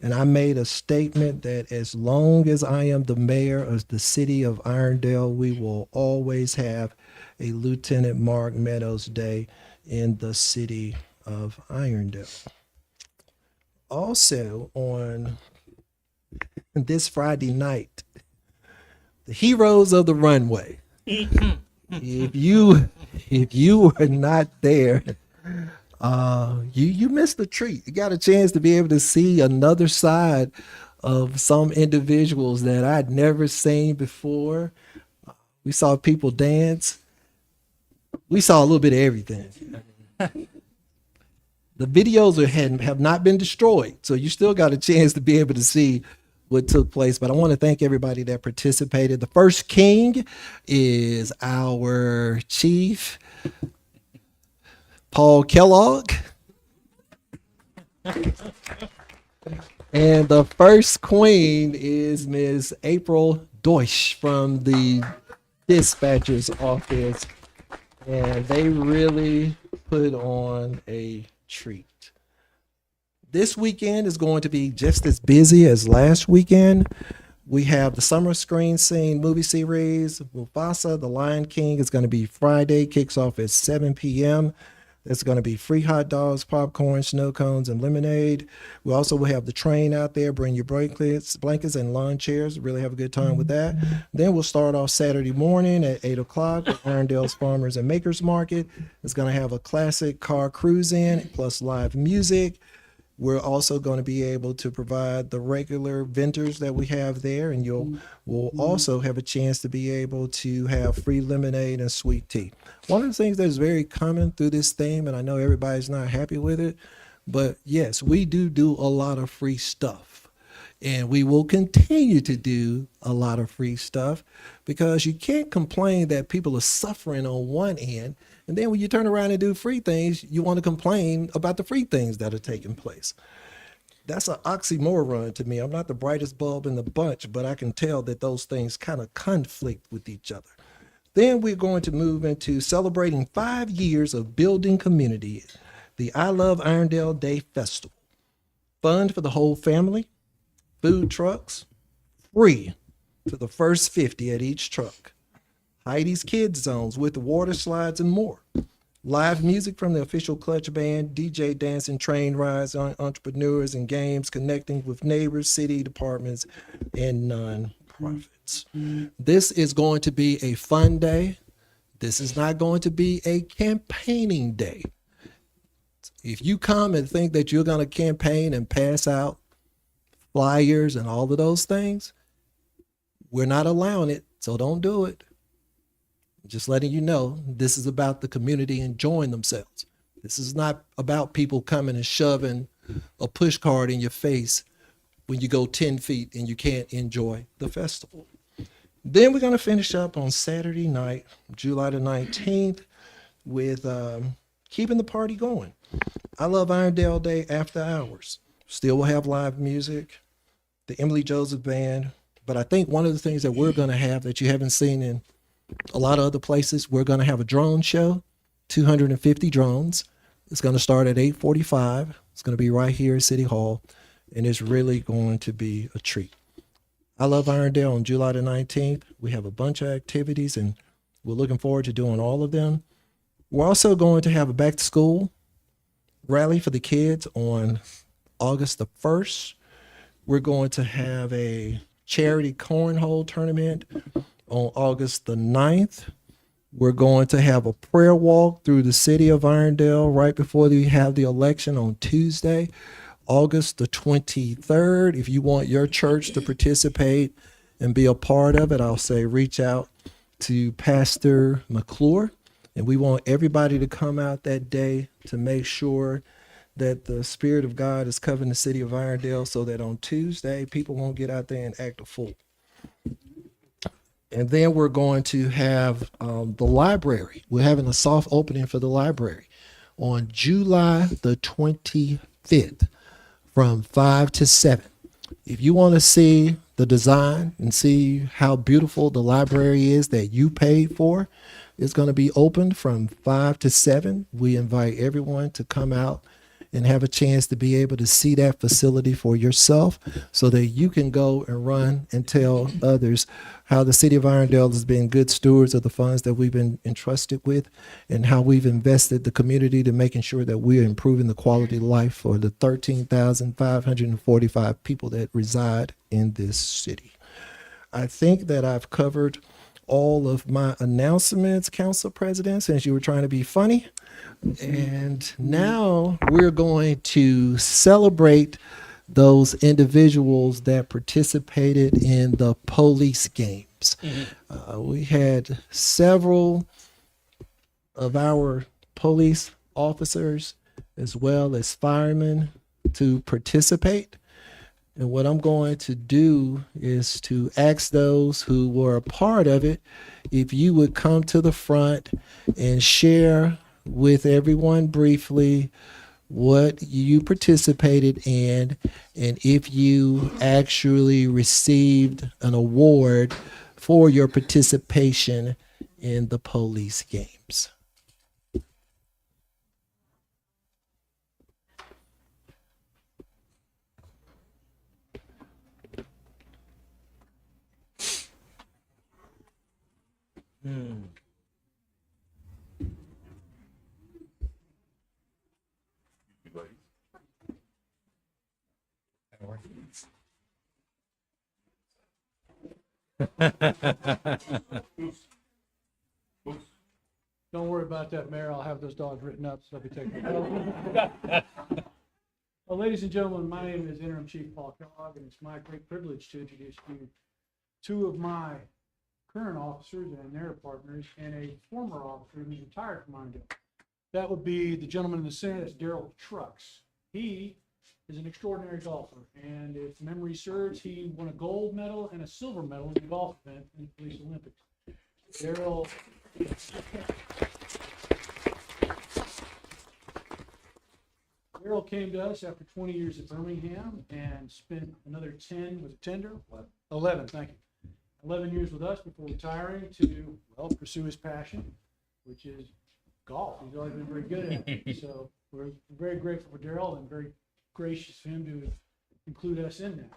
and I made a statement that as long as I am the mayor of the city of Irondale, we will always have a Lieutenant Mark Meadows Day in the city of Irondale. Also, on this Friday night, the heroes of the runway. if you were not there, you missed a treat. You got a chance to be able to see another side of some individuals that I'd never seen before. We saw people dance. We saw a little bit of everything. The videos have not been destroyed, so you still got a chance to be able to see what took place. But I want to thank everybody that participated. The first king is our chief, Paul Kellogg. And the first queen is Ms. April Deutsch from the dispatcher's office. And they really put on a treat. This weekend is going to be just as busy as last weekend. We have the summer screen scene movie series, Mufasa, The Lion King, is going to be Friday, kicks off at 7 p.m. There's going to be free hot dogs, popcorn, snow cones, and lemonade. We also will have the train out there. Bring your blankets, and lawn chairs. Really have a good time with that. Then we'll start off Saturday morning at 8 o'clock with Irondale's Farmers and Makers Market. It's going to have a classic car cruise-in plus live music. We're also going to be able to provide the regular vendors that we have there, and we'll also have a chance to be able to have free lemonade and sweet tea. One of the things that is very common through this theme, and I know everybody's not happy with it, but yes, we do a lot of free stuff. And we will continue to do a lot of free stuff because you can't complain that people are suffering on one end. And then when you turn around and do free things, you want to complain about the free things that are taking place. That's an oxymoron to me. I'm not the brightest bulb in the bunch, but I can tell that those things kind of conflict with each other. Then we're going to move into celebrating 5 years of building community, the I Love Irondale Day Festival. Fun for the whole family. Food trucks, free to the first 50 at each truck. Heidi's Kids Zones with the water slides and more. Live music from the official Clutch Band, DJ dancing, train rides on entrepreneurs and games, connecting with neighbors, city departments, and nonprofits. This is going to be a fun day. This is not going to be a campaigning day. If you come and think that you're going to campaign and pass out flyers and all of those things, we're not allowing it, so don't do it. Just letting you know, this is about the community enjoying themselves. This is not about people coming and shoving a push cart in your face when you go 10 feet and you can't enjoy the festival. Then we're going to finish up on Saturday night, July the 19th, with keeping the party going. I love Irondale Day after hours. Still will have live music, the Emily Joseph Band. But I think one of the things that we're going to have that you haven't seen in a lot of other places, we're going to have a drone show, 250 drones. It's going to start at 8:45. It's going to be right here at City Hall, and it's really going to be a treat. I love Irondale on July the 19th. We have a bunch of activities, and we're looking forward to doing all of them. We're also going to have a back to school rally for the kids on August the 1st. We're going to have a charity cornhole tournament on August the 9th. We're going to have a prayer walk through the city of Irondale right before we have the election on Tuesday, August the 23rd. If you want your church to participate and be a part of it, I'll say reach out to Pastor McClure. And we want everybody to come out that day to make sure that the Spirit of God is covering the city of Irondale so that on Tuesday, people won't get out there and act a fool. And then we're going to have the library. We're having a soft opening for the library on July the 25th from 5 to 7. If you want to see the design and see how beautiful the library is that you paid for, it's going to be open from 5 to 7. We invite everyone to come out and have a chance to be able to see that facility for yourself so that you can go and run and tell others how the city of Irondale has been good stewards of the funds that we've been entrusted with and how we've invested the community to making sure that we're improving the quality of life for the 13,545 people that reside in this city. I think that I've covered all of my announcements, Council President, since you were trying to be funny. And now we're going to celebrate those individuals that participated in the police games. We had several of our police officers as well as firemen to participate. And what I'm going to do is to ask those who were a part of it if you would come to the front and share with everyone briefly what you participated in and if you actually received an award for your participation in the police games. Don't worry about that, Mayor. I'll have those dogs written up so they'll be taken. Well, ladies and gentlemen, my name is Interim Chief Paul Kellogg, and it's my great privilege to introduce to you two of my current officers and their partners, and a former officer who's retired from Irondale. That would be the gentleman in the center, that's Daryl Trucks. He is an extraordinary golfer, and if memory serves, he won a gold medal and a silver medal in the golf event in the Police Olympics. Daryl came to us after 20 years at Birmingham and spent another 11, thank you. 11 years with us before retiring to, well, pursue his passion, which is golf. He's always been very good at it. So we're very grateful for Daryl and very gracious of him to include us in that.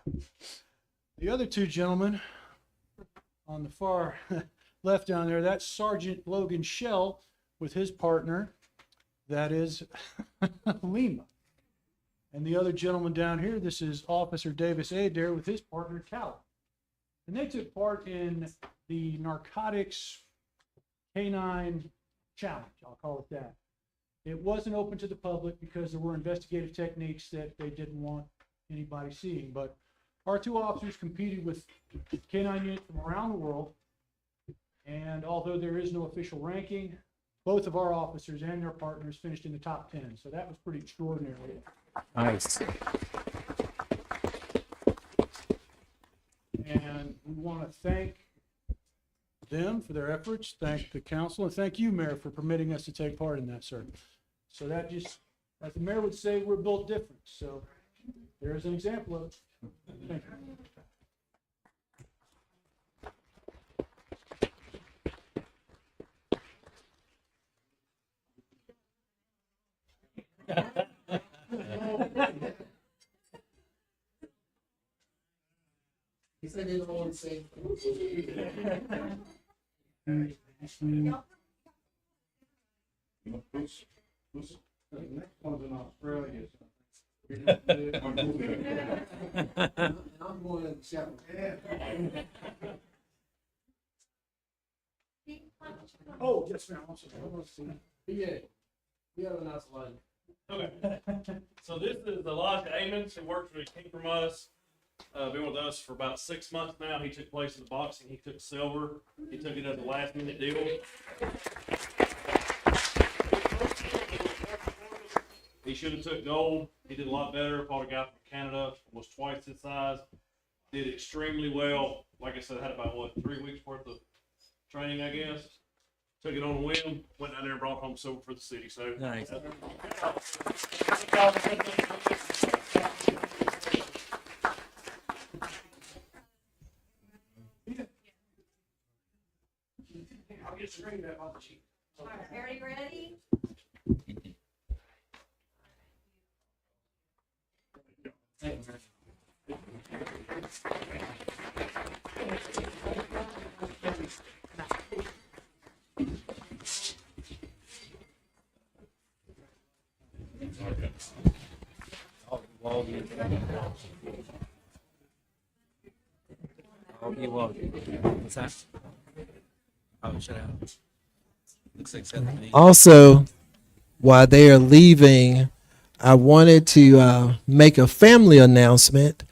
The other two gentlemen on the far left down there, that's Sergeant Logan Shell with his partner, that is Lima. And the other gentleman down here, this is Officer Davis Adair with his partner Caleb. And they took part in the narcotics canine challenge, I'll call it that. It wasn't open to the public because there were investigative techniques that they didn't want anybody seeing. But our two officers competed with canine units from around the world. And although there is no official ranking, both of our officers and their partners finished in the top 10. So that was pretty extraordinary. Nice. And we want to thank them for their efforts, thank the council, and thank you, Mayor, for permitting us to take part in that, sir. So that just, as the mayor would say, we're built different. So there's an example of it. Thank you. He said they don't want to say. The next one's in Australia. I'm going to chapel. Oh, yes, ma'am. I'm sorry. I want to see. Yeah. We have a nice line. Okay. So this is Elijah Amons, who works with King from Us. Been with us for about 6 months now. He took place in the boxing. He took silver. He took it as a last minute deal. He should have took gold. He did a lot better. Fought a guy from Canada, was twice his size. Did extremely well. Like I said, had about 3 weeks worth of training, I guess. Took it on a whim. Went down there and brought home silver for the city. So Nice. I'll get screen that off the sheet. All right, everybody ready? What's that? Oh, shut up. Looks like something. Also, while they are leaving, I wanted to make a family announcement,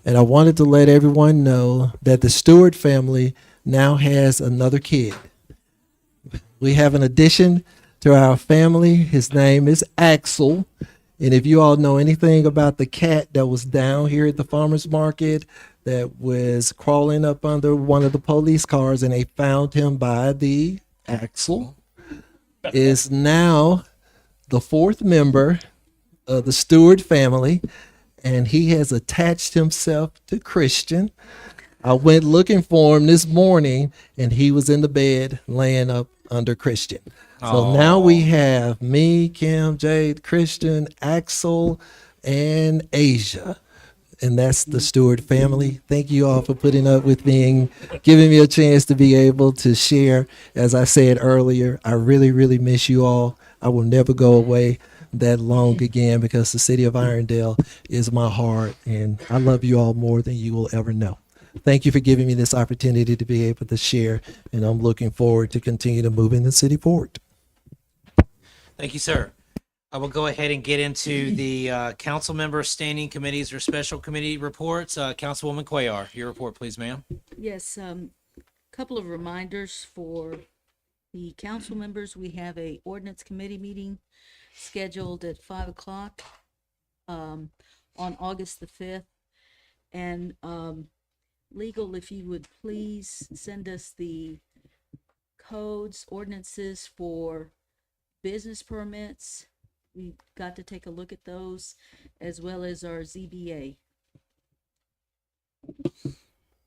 and I wanted to let everyone know that the Stewart family now has another kid. We have an addition to our family. His name is Axel. And if you all know anything about the cat that was down here at the farmer's market that was crawling up under one of the police cars and they found him by the Axel, is now the fourth member of the Stewart family, and he has attached himself to Christian. I went looking for him this morning, and he was in the bed laying up under Christian. So now we have me, Kim, Jade, Christian, Axel, and Asia. And that's the Stewart family. Thank you all for putting up with me and giving me a chance to be able to share. As I said earlier, I really, really miss you all. I will never go away that long again because the city of Irondale is my heart, and I love you all more than you will ever know. Thank you for giving me this opportunity to be able to share, and I'm looking forward to continue to moving the city forward. Thank you, sir. I will go ahead and get into the council member standing committees or special committee reports. Councilwoman Cuellar, your report, please, ma'am. Yes, couple of reminders for the council members. We have a ordinance committee meeting scheduled at 5:00 on August the 5th. And legal, if you would please send us the codes, ordinances for business permits. We got to take a look at those, as well as our ZBA.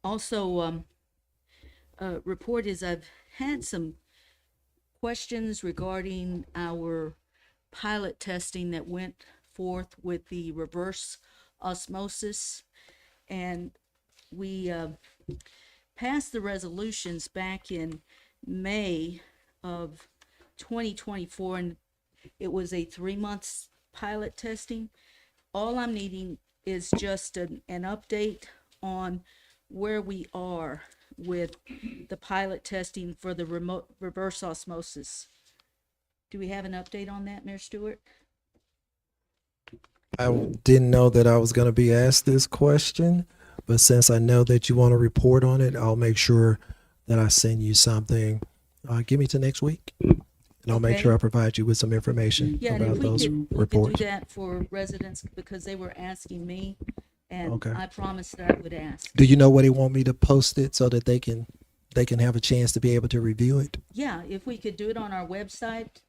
Also, report is I've had some questions regarding our pilot testing that went forth with the reverse osmosis, and we passed the resolutions back in May of 2024, and it was a 3 months pilot testing. All I'm needing is just an update on where we are with the pilot testing for the reverse osmosis. Do we have an update on that, Mayor Stewart? I didn't know that I was going to be asked this question, but since I know that you want to report on it, I'll make sure that I send you something. Give me to next week, and I'll make Okay. sure I provide you with some information Yeah, and about if we those could, we could reports. do that for residents, because they were asking me, and Okay. I promised that I would ask. Do you know where they want me to post it so that they can have a chance to be able to review it? Yeah, if we could do it on our website,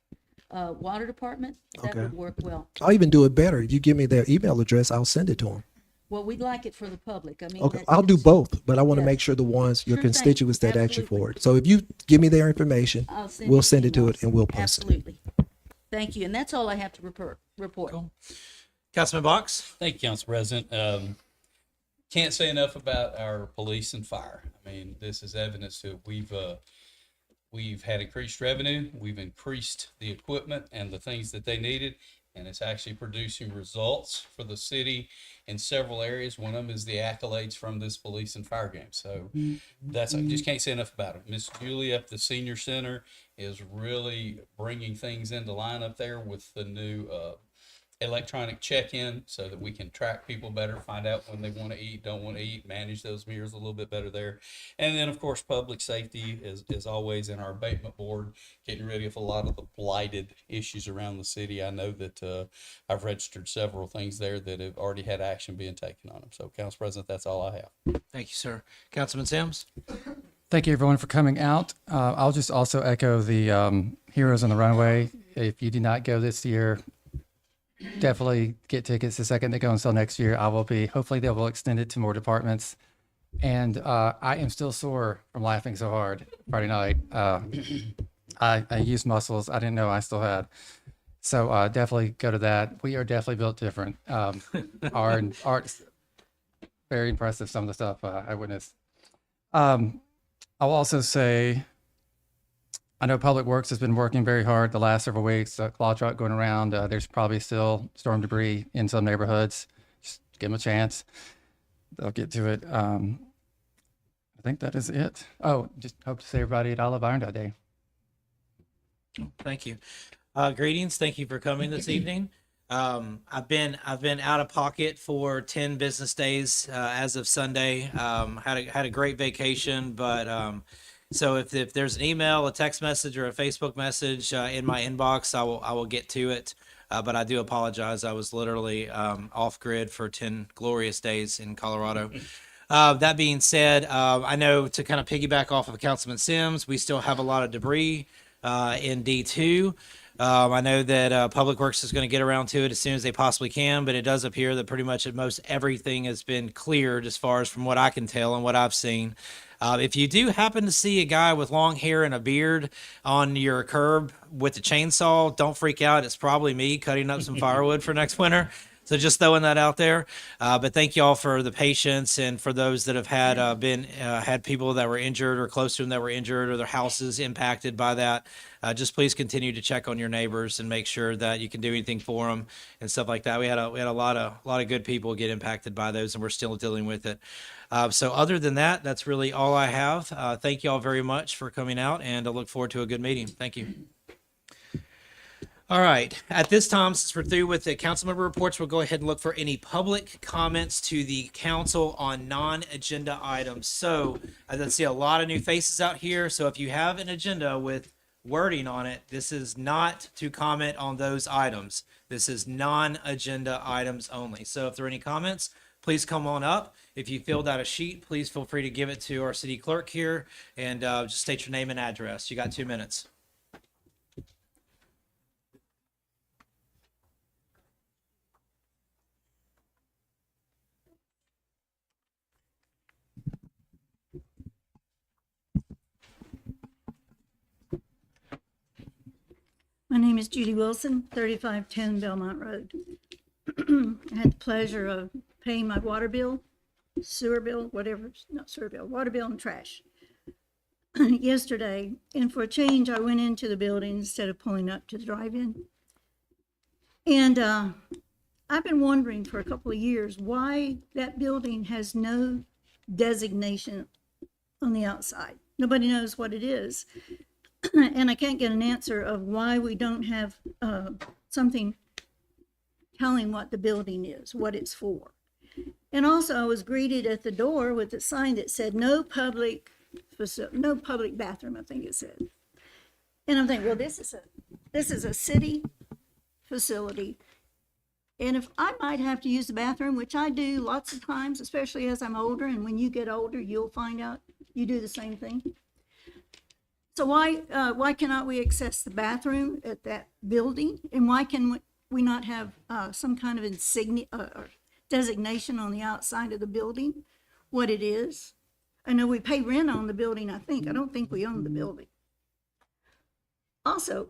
water department, that Okay. would work well. I'll even do it better. If you give me their email address, I'll send it to them. Well, we'd like it for the public. I mean. Okay, that- I'll do both, but I want to Yes. make sure the ones, your Sure thing. constituents that ask you Absolutely. for it. So if you give me their information, I'll send we'll you send it to it emails. and we'll post it. Absolutely. Thank you. And that's all I have to report. Cool. Councilman Box? Thank you, Council President. Can't say enough about our police and fire. I mean, this is evidence that we've had increased revenue, we've increased the equipment and the things that they needed, and it's actually producing results for the city in several areas. One of them is the accolades from this police and fire game. So that's, I just can't say enough about it. Miss Julie up at the senior center is really bringing things into line up there with the new electronic check-in so that we can track people better, find out when they want to eat, don't want to eat, manage those meals a little bit better there. And then, of course, public safety is always in our abatement board, getting rid of a lot of the blighted issues around the city. I know that I've registered several things there that have already had action being taken on them. So, Council President, that's all I have. Thank you, sir. Councilman Sims? Thank you, everyone, for coming out. I'll just also echo the Heroes on the Runway. If you did not go this year, definitely get tickets the second they go until next year. I will be. Hopefully, they will extend it to more departments. And I am still sore from laughing so hard Friday night. I used muscles I didn't know I still had. So definitely go to that. We are definitely built different. Our art's very impressive, some of the stuff I witnessed. I'll also say, I know Public Works has been working very hard the last several weeks. Claw truck going around. There's probably still storm debris in some neighborhoods. Just give them a chance. They'll get to it. I think that is it. Oh, just hope to see everybody at Olive Irondale Day. Thank you. Greetings. Thank you for coming this evening. I've been out of pocket for 10 business days as of Sunday. Had a great vacation, but so if there's an email, a text message, or a Facebook message in my inbox, I will get to it. But I do apologize. I was literally off grid for 10 glorious days in Colorado. That being said, I know, to kind of piggyback off of Councilman Sims, we still have a lot of debris in D2. I know that Public Works is going to get around to it as soon as they possibly can, but it does appear that pretty much most everything has been cleared as far as from what I can tell and what I've seen. If you do happen to see a guy with long hair and a beard on your curb with a chainsaw, don't freak out. It's probably me cutting up some firewood for next winter. So just throwing that out there. But thank you all for the patience, and for those that have had had people that were injured or close to them that were injured, or their houses impacted by that. Just please continue to check on your neighbors and make sure that you can do anything for them and stuff like that. We had a lot of good people get impacted by those, and we're still dealing with it. So other than that, that's really all I have. Thank you all very much for coming out, and I look forward to a good meeting. Thank you. All right. At this time, since we're through with the council member reports, we'll go ahead and look for any public comments to the council on non-agenda items. So I can see a lot of new faces out here. So if you have an agenda with wording on it, this is not to comment on those items. This is non-agenda items only. So if there are any comments, please come on up. If you filled out a sheet, please feel free to give it to our city clerk here, and just state your name and address. You got 2 minutes. My name is Judy Wilson, 3510 Belmont Road. I had the pleasure of paying my water bill, sewer bill, whatever, not sewer bill, water bill and trash yesterday. And for a change, I went into the building instead of pulling up to the drive-in. And I've been wondering for a couple of years why that building has no designation on the outside. Nobody knows what it is. And I can't get an answer of why we don't have something telling what the building is, what it's for. And also, I was greeted at the door with a sign that said no public bathroom, I think it said. And I'm thinking, well, this is a city facility. And if I might have to use the bathroom, which I do lots of times, especially as I'm older, and when you get older, you'll find out you do the same thing. So why cannot we access the bathroom at that building? And why can we not have some kind of insignia or designation on the outside of the building, what it is? I know we pay rent on the building, I think. I don't think we own the building. Also,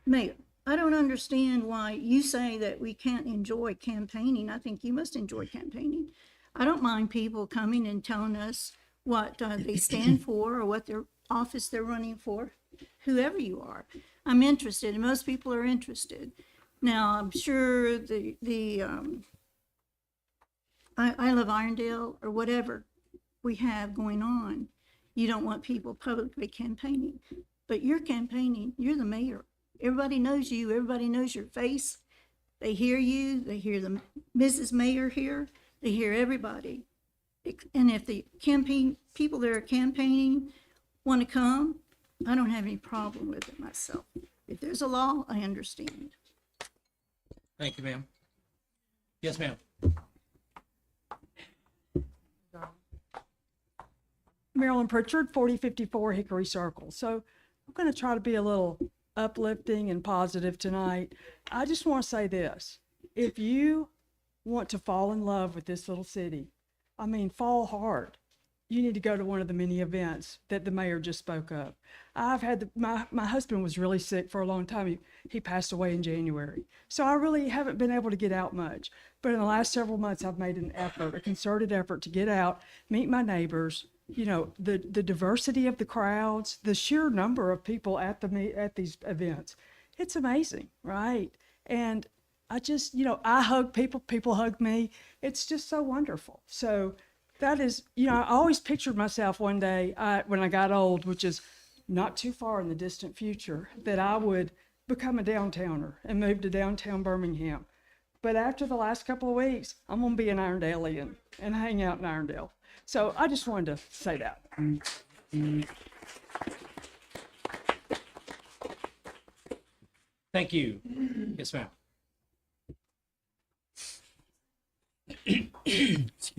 Mayor, I don't understand why you say that we can't enjoy campaigning. I think you must enjoy campaigning. I don't mind people coming and telling us what they stand for or what their office they're running for, whoever you are. I'm interested, and most people are interested. Now, I'm sure I Love Irondale or whatever we have going on, you don't want people publicly campaigning. But you're campaigning, you're the mayor. Everybody knows you, everybody knows your face. They hear you, they hear the Mrs. Mayor here, they hear everybody. And if the people that are campaigning want to come, I don't have any problem with it myself. If there's a law, I understand. Thank you, ma'am. Yes, ma'am. Marilyn Pritchard, 4054 Hickory Circle. So I'm going to try to be a little uplifting and positive tonight. I just want to say this. If you want to fall in love with this little city, I mean, fall hard, you need to go to one of the many events that the mayor just spoke of. I've had, my husband was really sick for a long time. He passed away in January. So I really haven't been able to get out much. But in the last several months, I've made an effort, a concerted effort to get out, meet my neighbors. You know, the diversity of the crowds, the sheer number of people at these events, it's amazing, right? And I just, you know, I hug people, people hug me. It's just so wonderful. So that is, you know, I always pictured myself one day when I got old, which is not too far in the distant future, that I would become a downtowner and move to downtown Birmingham. But after the last couple of weeks, I'm going to be an Irondalean and hang out in Irondale. So I just wanted to say that. Thank you. Yes, ma'am.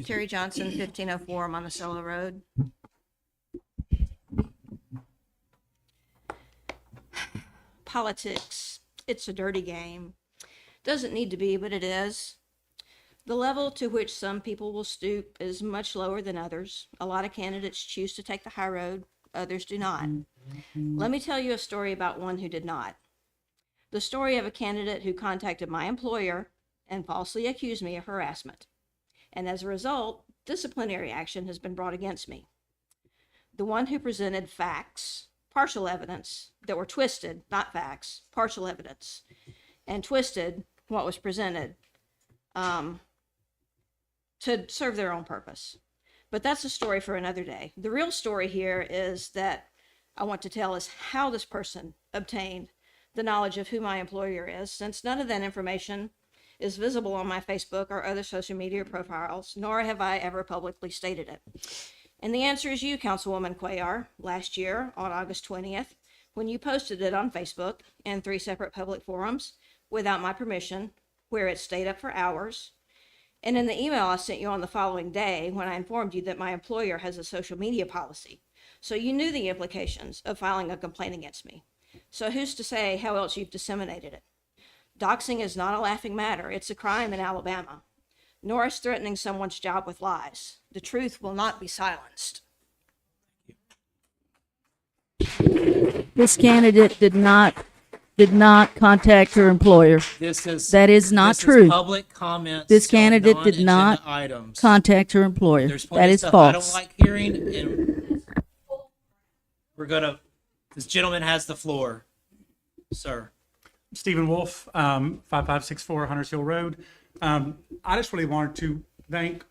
Terry Johnson, 1504 Monticello Road. Politics, it's a dirty game. Doesn't need to be, but it is. The level to which some people will stoop is much lower than others. A lot of candidates choose to take the high road, others do not. Let me tell you a story about one who did not. The story of a candidate who contacted my employer and falsely accused me of harassment. And as a result, disciplinary action has been brought against me. The one who presented facts, partial evidence, that were twisted, not facts, partial evidence, and twisted what was presented to serve their own purpose. But that's a story for another day. The real story here is that I want to tell is how this person obtained the knowledge of who my employer is, since none of that information is visible on my Facebook or other social media profiles, nor have I ever publicly stated it. And the answer is you, Councilwoman Cuellar, last year on August 20th, when you posted it on Facebook and 3 separate public forums without my permission, where it stayed up for hours. And in the email I sent you on the following day when I informed you that my employer has a social media policy. So you knew the implications of filing a complaint against me. So who's to say how else you've disseminated it? Doxing is not a laughing matter. It's a crime in Alabama. Nor is threatening someone's job with lies. The truth will not be silenced. This candidate did not contact her employer. That is not true. Public comments. This on candidate did non-agenda not items. contact her employer. There's plenty That of is stuff I don't false. like hearing, and this gentleman has the floor, sir. Stephen Wolf, 5564 Hunters Hill Road. I just really wanted to thank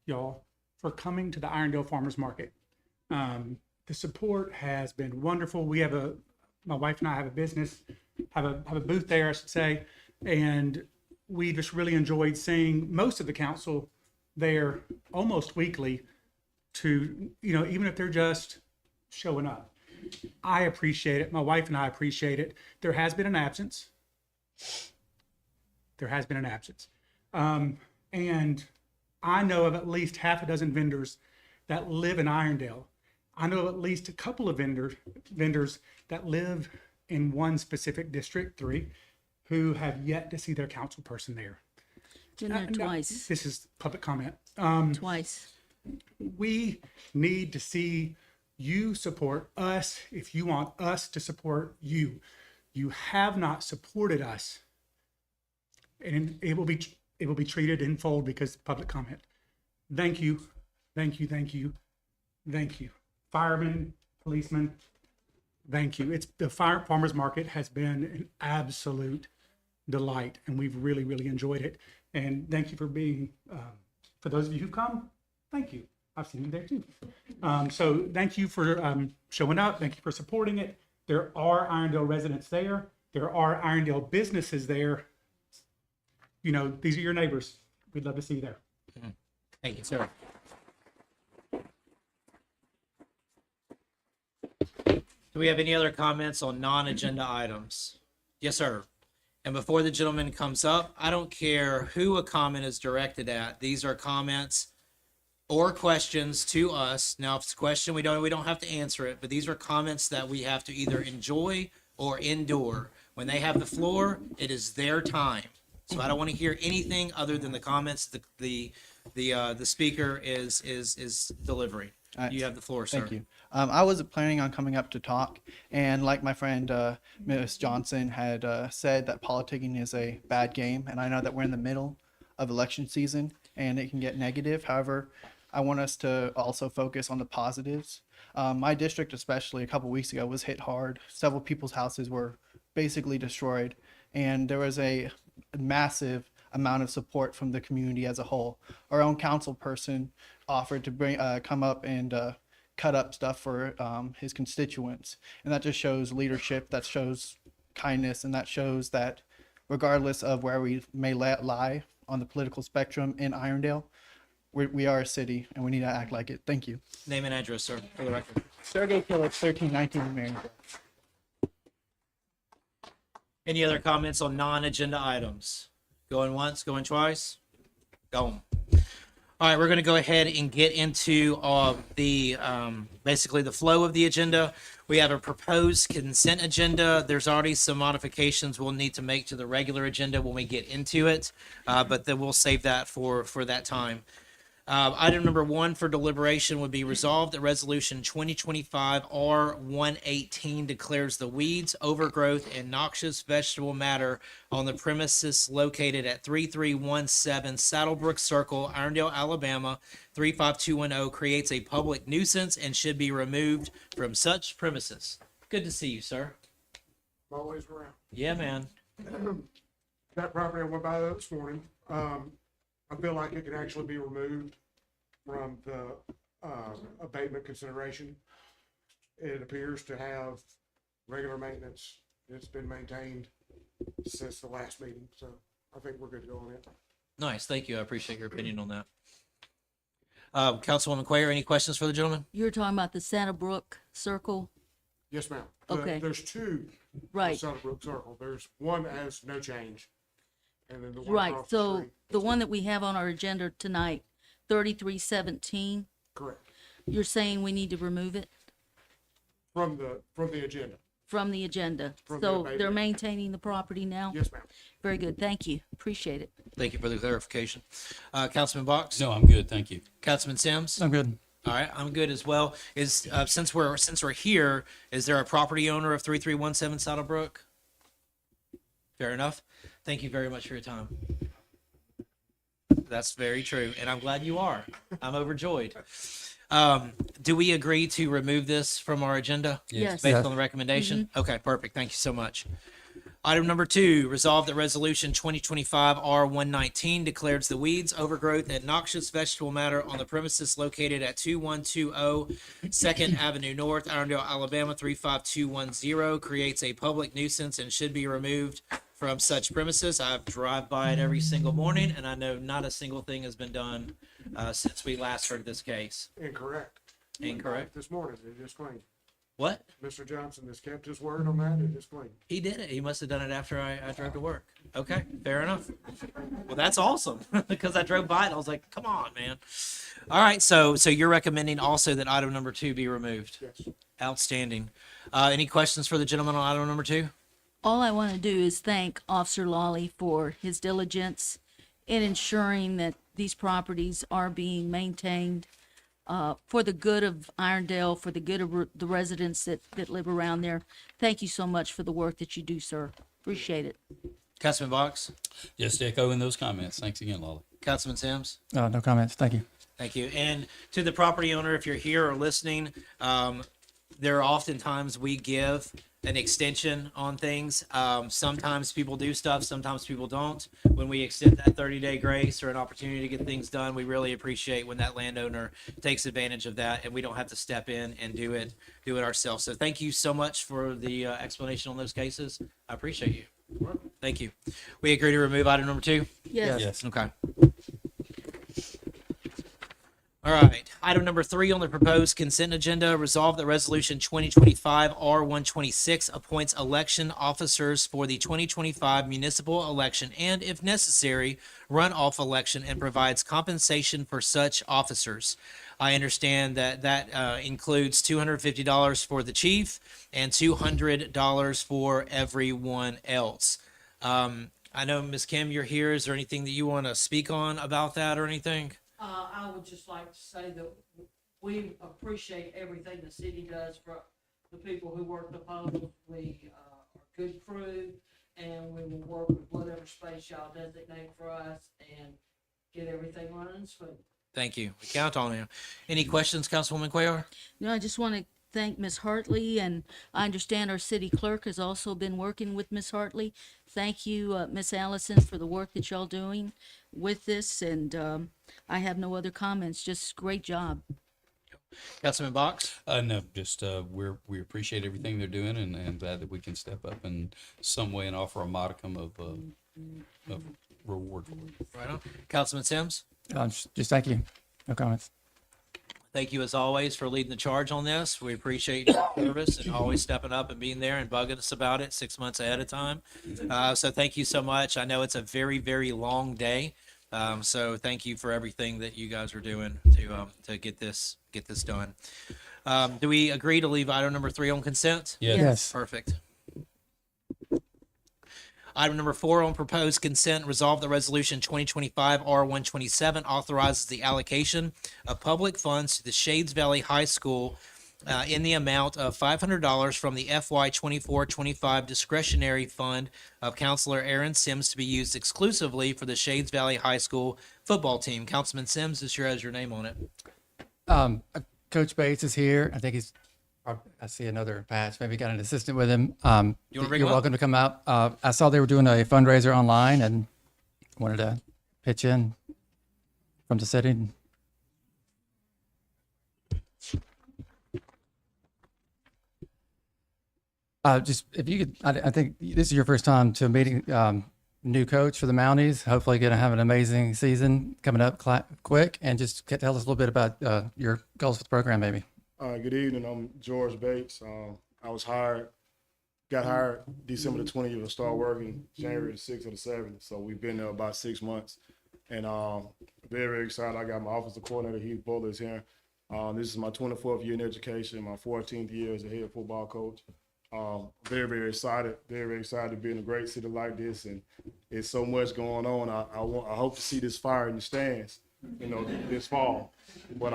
y'all for coming to the Irondale Farmers Market. The support has been wonderful. We have my wife and I have a business, have a booth there, I should say, and we just really enjoyed seeing most of the council there almost weekly to, even if they're just showing up. I appreciate it. My wife and I appreciate it. There has been an absence. And I know of at least half a dozen vendors that live in Irondale. I know of at least a couple of vendors that live in one specific District 3 who have yet to see their council person there. Been there Now, twice. this is public comment. Twice. We need to see you support us if you want us to support you. You have not supported us, and it will be treated in full because public comment. Thank you, thank you, thank you, thank you, firemen, policemen. Thank you. It's the farmers market has been an absolute delight, and we've really, really enjoyed it. And thank you for being, for those of you who've come, thank you. I've seen you there too. So thank you for showing up. Thank you for supporting it. There are Irondale residents there. There are Irondale businesses there. You know, these are your neighbors. We'd love to see you there. Thank you, sir. Do we have any other comments on non-agenda items? Yes, sir. And before the gentleman comes up, I don't care who a comment is directed at. These are comments or questions to us. Now, if it's a question, we don't have to answer it, but these are comments that we have to either enjoy or endure. When they have the floor, it is their time. So I don't want to hear anything other than the comments the speaker is delivering. You have the floor, sir. Thank you. I wasn't planning on coming up to talk, and like my friend Ms. Johnson had said, that politicking is a bad game, and I know that we're in the middle of election season, and it can get negative. However, I want us to also focus on the positives. My district, especially a couple weeks ago, was hit hard. Several people's houses were basically destroyed, and there was a massive amount of support from the community as a whole. Our own council person offered to come up and cut up stuff for his constituents, and that just shows leadership, that shows kindness, and that shows that regardless of where we may lie on the political spectrum in Irondale, we are a city and we need to act like it. Thank you. Name and address, sir, for the record. Sergey Killich, 1319 Marysville. Any other comments on non-agenda items? Going once, going twice? Going. All right, we're going to go ahead and get into basically the flow of the agenda. We have a proposed consent agenda. There's already some modifications we'll need to make to the regular agenda when we get into it, but then we'll save that for that time. Item number 1 for deliberation would be resolved that resolution 2025 R118 declares the weeds, overgrowth, and noxious vegetable matter on the premises located at 3317 Saddlebrook Circle, Irondale, Alabama 35210 creates a public nuisance and should be removed from such premises. Good to see you, sir. Always around. Yeah, man. That property I went by this morning, I feel like it can actually be removed from the abatement consideration. It appears to have regular maintenance. It's been maintained since the last meeting, so I think we're good to go on it. Nice, thank you. I appreciate your opinion on that. Councilwoman Quayer, any questions for the gentleman? You're talking about the Saddlebrook Circle? Yes, ma'am. Okay. There's two Right. on Saddlebrook Circle. There's one that has no change, and then the one Right, across the so street. the one that we have on our agenda tonight, 3317, Correct. you're saying we need to remove it From the agenda. from the agenda? From the So abatement. they're maintaining the property now? Yes, ma'am. Very good, thank you, appreciate it. Thank you for the clarification. Councilman Box? No, I'm good, thank you. Councilman Sims? I'm good. All right, I'm good as well. Is since we're here, is there a property owner of 3317 Saddlebrook? Fair enough. Thank you very much for your time. That's very true, and I'm glad you are. I'm overjoyed. Do we agree to remove this from our agenda? Yes. Based on the recommendation? Okay, perfect. Thank you so much. Item number 2, resolve that resolution 2025 R119 declares the weeds, overgrowth, and noxious vegetable matter on the premises located at 2120 2nd Avenue North, Irondale, Alabama 35210 creates a public nuisance and should be removed from such premises. I drive by it every single morning, and I know not a single thing has been done since we last heard this case. Incorrect. Incorrect. This morning, they just claimed. What? Mr. Johnson has kept his word on that and is clean. He did it. He must have done it after I drove to work. Okay, fair enough. Well, that's awesome because I drove by and I was like, come on, man. All right, so you're recommending also that item number 2 be removed? Yes. Outstanding. Any questions for the gentleman on item number 2? All I want to do is thank Officer Lawley for his diligence in ensuring that these properties are being maintained for the good of Irondale, for the good of the residents that live around there. Thank you so much for the work that you do, sir. Appreciate it. Councilman Box? Just echoing those comments. Thanks again, Lolly. Councilman Sims? No comments. Thank you. Thank you. And to the property owner, if you're here or listening, there are oftentimes we give an extension on things. Sometimes people do stuff, sometimes people don't. When we extend that 30-day grace or an opportunity to get things done, we really appreciate when that landowner takes advantage of that and we don't have to step in and do it ourselves. So thank you so much for the explanation on those cases. I appreciate you. Thank you. We agree to remove item number 2? Yes. Okay. All right. Item number 3 on the proposed consent agenda, resolve that resolution 2025 R126 appoints election officers for the 2025 municipal election and, if necessary, runoff election and provides compensation for such officers. I understand that includes $250 for the chief and $200 for everyone else. I know, Ms. Kim, you're here. Is there anything that you want to speak on about that or anything? I would just like to say that we appreciate everything the city does for the people who work the polls. We are a good crew, and we will work with whatever space y'all designate for us and get everything running smooth. Thank you. We count on you. Any questions, Councilwoman Cuellar? No, I just want to thank Ms. Hartley, and I understand our city clerk has also been working with Ms. Hartley. Thank you, Ms. Allison, for the work that y'all doing with this, and I have no other comments. Just great job. Councilman Box? No, just we appreciate everything they're doing, and glad that we can step up in some way and offer a modicum of reward for it. Right on. Councilman Sims? Just thank you. No comments. Thank you as always for leading the charge on this. We appreciate your service and always stepping up and being there and bugging us about it 6 months ahead of time. So thank you so much. I know it's a very, very long day. So thank you for everything that you guys are doing to get this done. Do we agree to leave item number 3 on consent? Yes. Perfect. Item number 4 on proposed consent, resolve the resolution 2025 R127 authorizes the allocation of public funds to the Shades Valley High School in the amount of $500 from the FY 24-25 discretionary fund of Counselor Aaron Sims to be used exclusively for the Shades Valley High School football team. Councilman Sims, this sure has your name on it. Coach Bates is here. I think he's. I see another patch. Maybe got an assistant with him. You bring You're him up? welcome to come out. I saw they were doing a fundraiser online and wanted to pitch in from the city. Just if you could, I think this is your first time to a meeting. New coach for the Mounties. Hopefully, going to have an amazing season coming up quick. And just tell us a little bit about your goals for the program, maybe. Good evening. I'm George Bates. I was got hired December the 20th and started working January the 6th or the 7th. So we've been there about 6 months. And very, very excited. I got my offensive coordinator, Heath Buller, is here. This is my 24th year in education, my 14th year as a head football coach. Very, very excited. Very, very excited to be in a great city like this. And it's so much going on. I hope to see this fire in the stands, this fall. But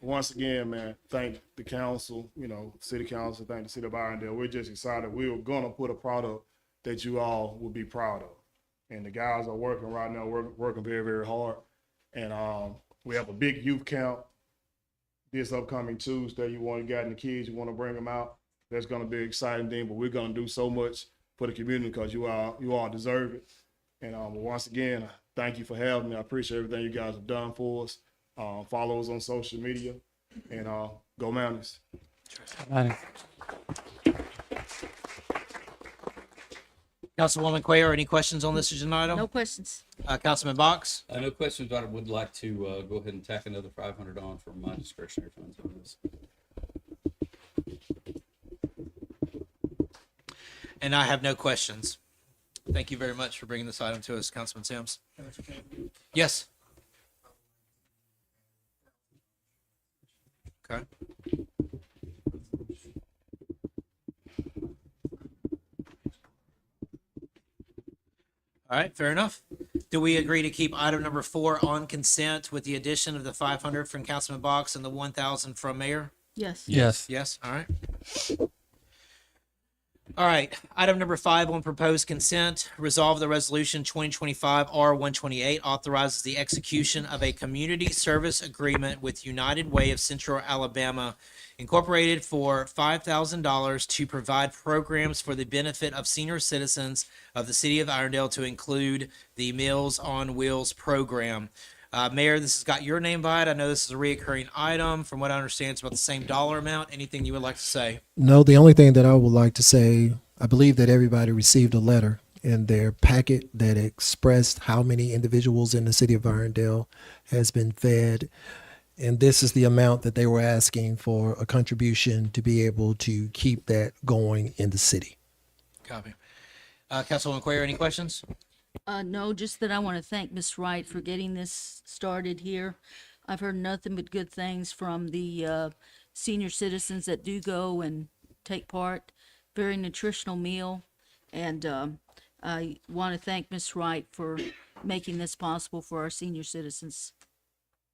once again, man, thank the council, city council, thank the city of Irondale. We're just excited. We were going to put a product that you all will be proud of. And the guys are working right now, working very, very hard. And we have a big youth camp this upcoming Tuesday. You want to get in the kids, you want to bring them out. That's going to be an exciting thing, but we're going to do so much for the community because you all deserve it. And once again, thank you for having me. I appreciate everything you guys have done for us. Follow us on social media, and go Mounties. Councilwoman Cuellar, any questions on this agenda item? No questions. Councilman Box? No questions, but I would like to go ahead and tack another $500 on for my discretionary funds on this. And I have no questions. Thank you very much for bringing this item to us, Councilman Sims. Yes. Okay. All right, fair enough. Do we agree to keep item number 4 on consent with the addition of the 500 from Councilman Box and the 1,000 from Mayor? Yes. Yes. Yes, all right. All right, item number 5 on proposed consent. Resolve the resolution 2025 R128 authorizes the execution of a community service agreement with United Way of Central Alabama Incorporated for $5,000 to provide programs for the benefit of senior citizens of the city of Irondale, to include the Meals on Wheels program. Mayor, this has got your name by it. I know this is a reoccurring item. From what I understand, it's about the same dollar amount. Anything you would like to say? No, the only thing that I would like to say, I believe that everybody received a letter in their packet that expressed how many individuals in the city of Irondale has been fed. And this is the amount that they were asking for a contribution to be able to keep that going in the city. Copy. Councilwoman Quayer, any questions? No, just that I want to thank Ms. Wright for getting this started here. I've heard nothing but good things from the senior citizens that do go and take part. Very nutritional meal. And I want to thank Ms. Wright for making this possible for our senior citizens.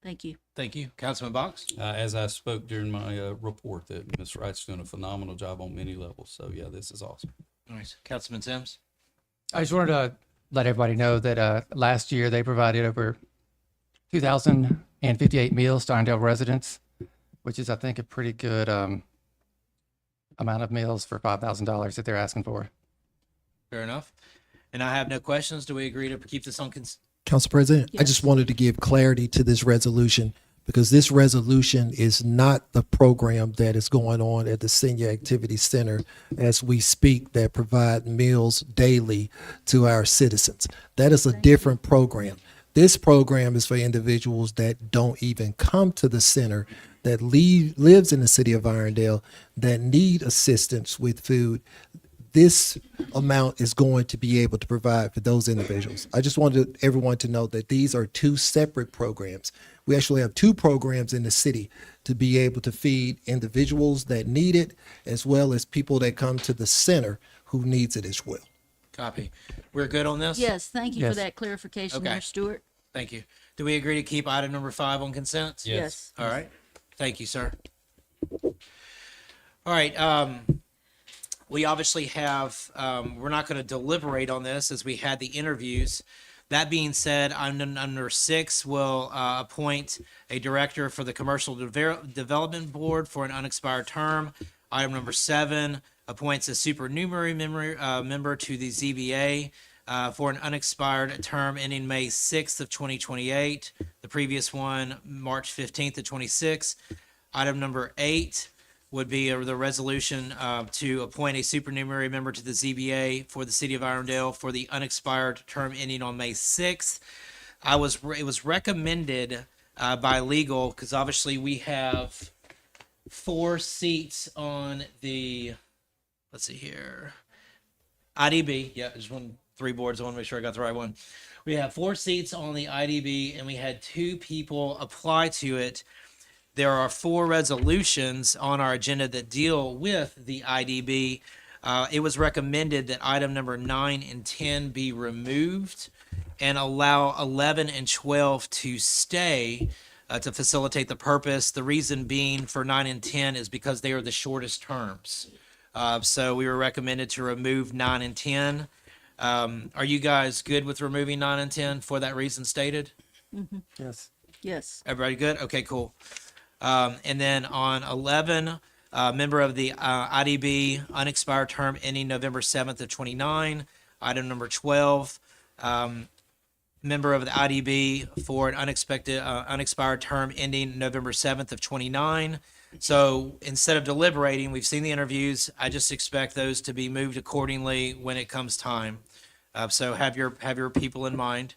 Thank you. Thank you. Councilman Box? As I spoke during my report, that Ms. Wright's doing a phenomenal job on many levels. So yeah, this is awesome. All right. Councilman Sims? I just wanted to let everybody know that last year they provided over 2,058 meals to Irondale residents, which is, I think, a pretty good amount of meals for $5,000 that they're asking for. Fair enough. And I have no questions. Do we agree to keep this on consent? Council President, I Yes. just wanted to give clarity to this resolution, because this resolution is not the program that is going on at the Senior Activity Center as we speak that provide meals daily to our citizens. That is a different program. This program is for individuals that don't even come to the center, that lives in the city of Irondale, that need assistance with food. This amount is going to be able to provide for those individuals. I just wanted everyone to know that these are two separate programs. We actually have two programs in the city to be able to feed individuals that need it, as well as people that come to the center who needs it as well. Copy. We're good on this? Yes, thank you Yes. for that clarification, Okay. Mayor Stewart. Thank you. Do we agree to keep item number 5 on consent? Yes. All right. Thank you, sir. All right. We obviously have, we're not going to deliberate on this as we had the interviews. That being said, item number 6 will appoint a director for the Commercial Development Board for an unexpired term. Item number 7 appoints a supernumerary member to the ZBA for an unexpired term ending May 6th of 2028. The previous one, March 15th of 26. Item number 8 would be the resolution to appoint a supernumerary member to the ZBA for the city of Irondale for the unexpired term ending on May 6th. It was recommended by legal, because obviously we have 4 seats on the, let's see here, IDB. Yeah, there's 3 boards. I want to make sure I got the right one. We have 4 seats on the IDB, and we had 2 people apply to it. There are 4 resolutions on our agenda that deal with the IDB. It was recommended that item number 9 and 10 be removed and allow 11 and 12 to stay to facilitate the purpose. The reason being for 9 and 10 is because they are the shortest terms. So we were recommended to remove 9 and 10. Are you guys good with removing 9 and 10 for that reason stated? Yes. Yes. Everybody good? Okay, cool. And then on 11, member of the IDB, unexpired term ending November 7th of 29. Item number 12, member of the IDB for an unexpired term ending November 7th of 29. So instead of deliberating, we've seen the interviews. I just expect those to be moved accordingly when it comes time. So have your people in mind.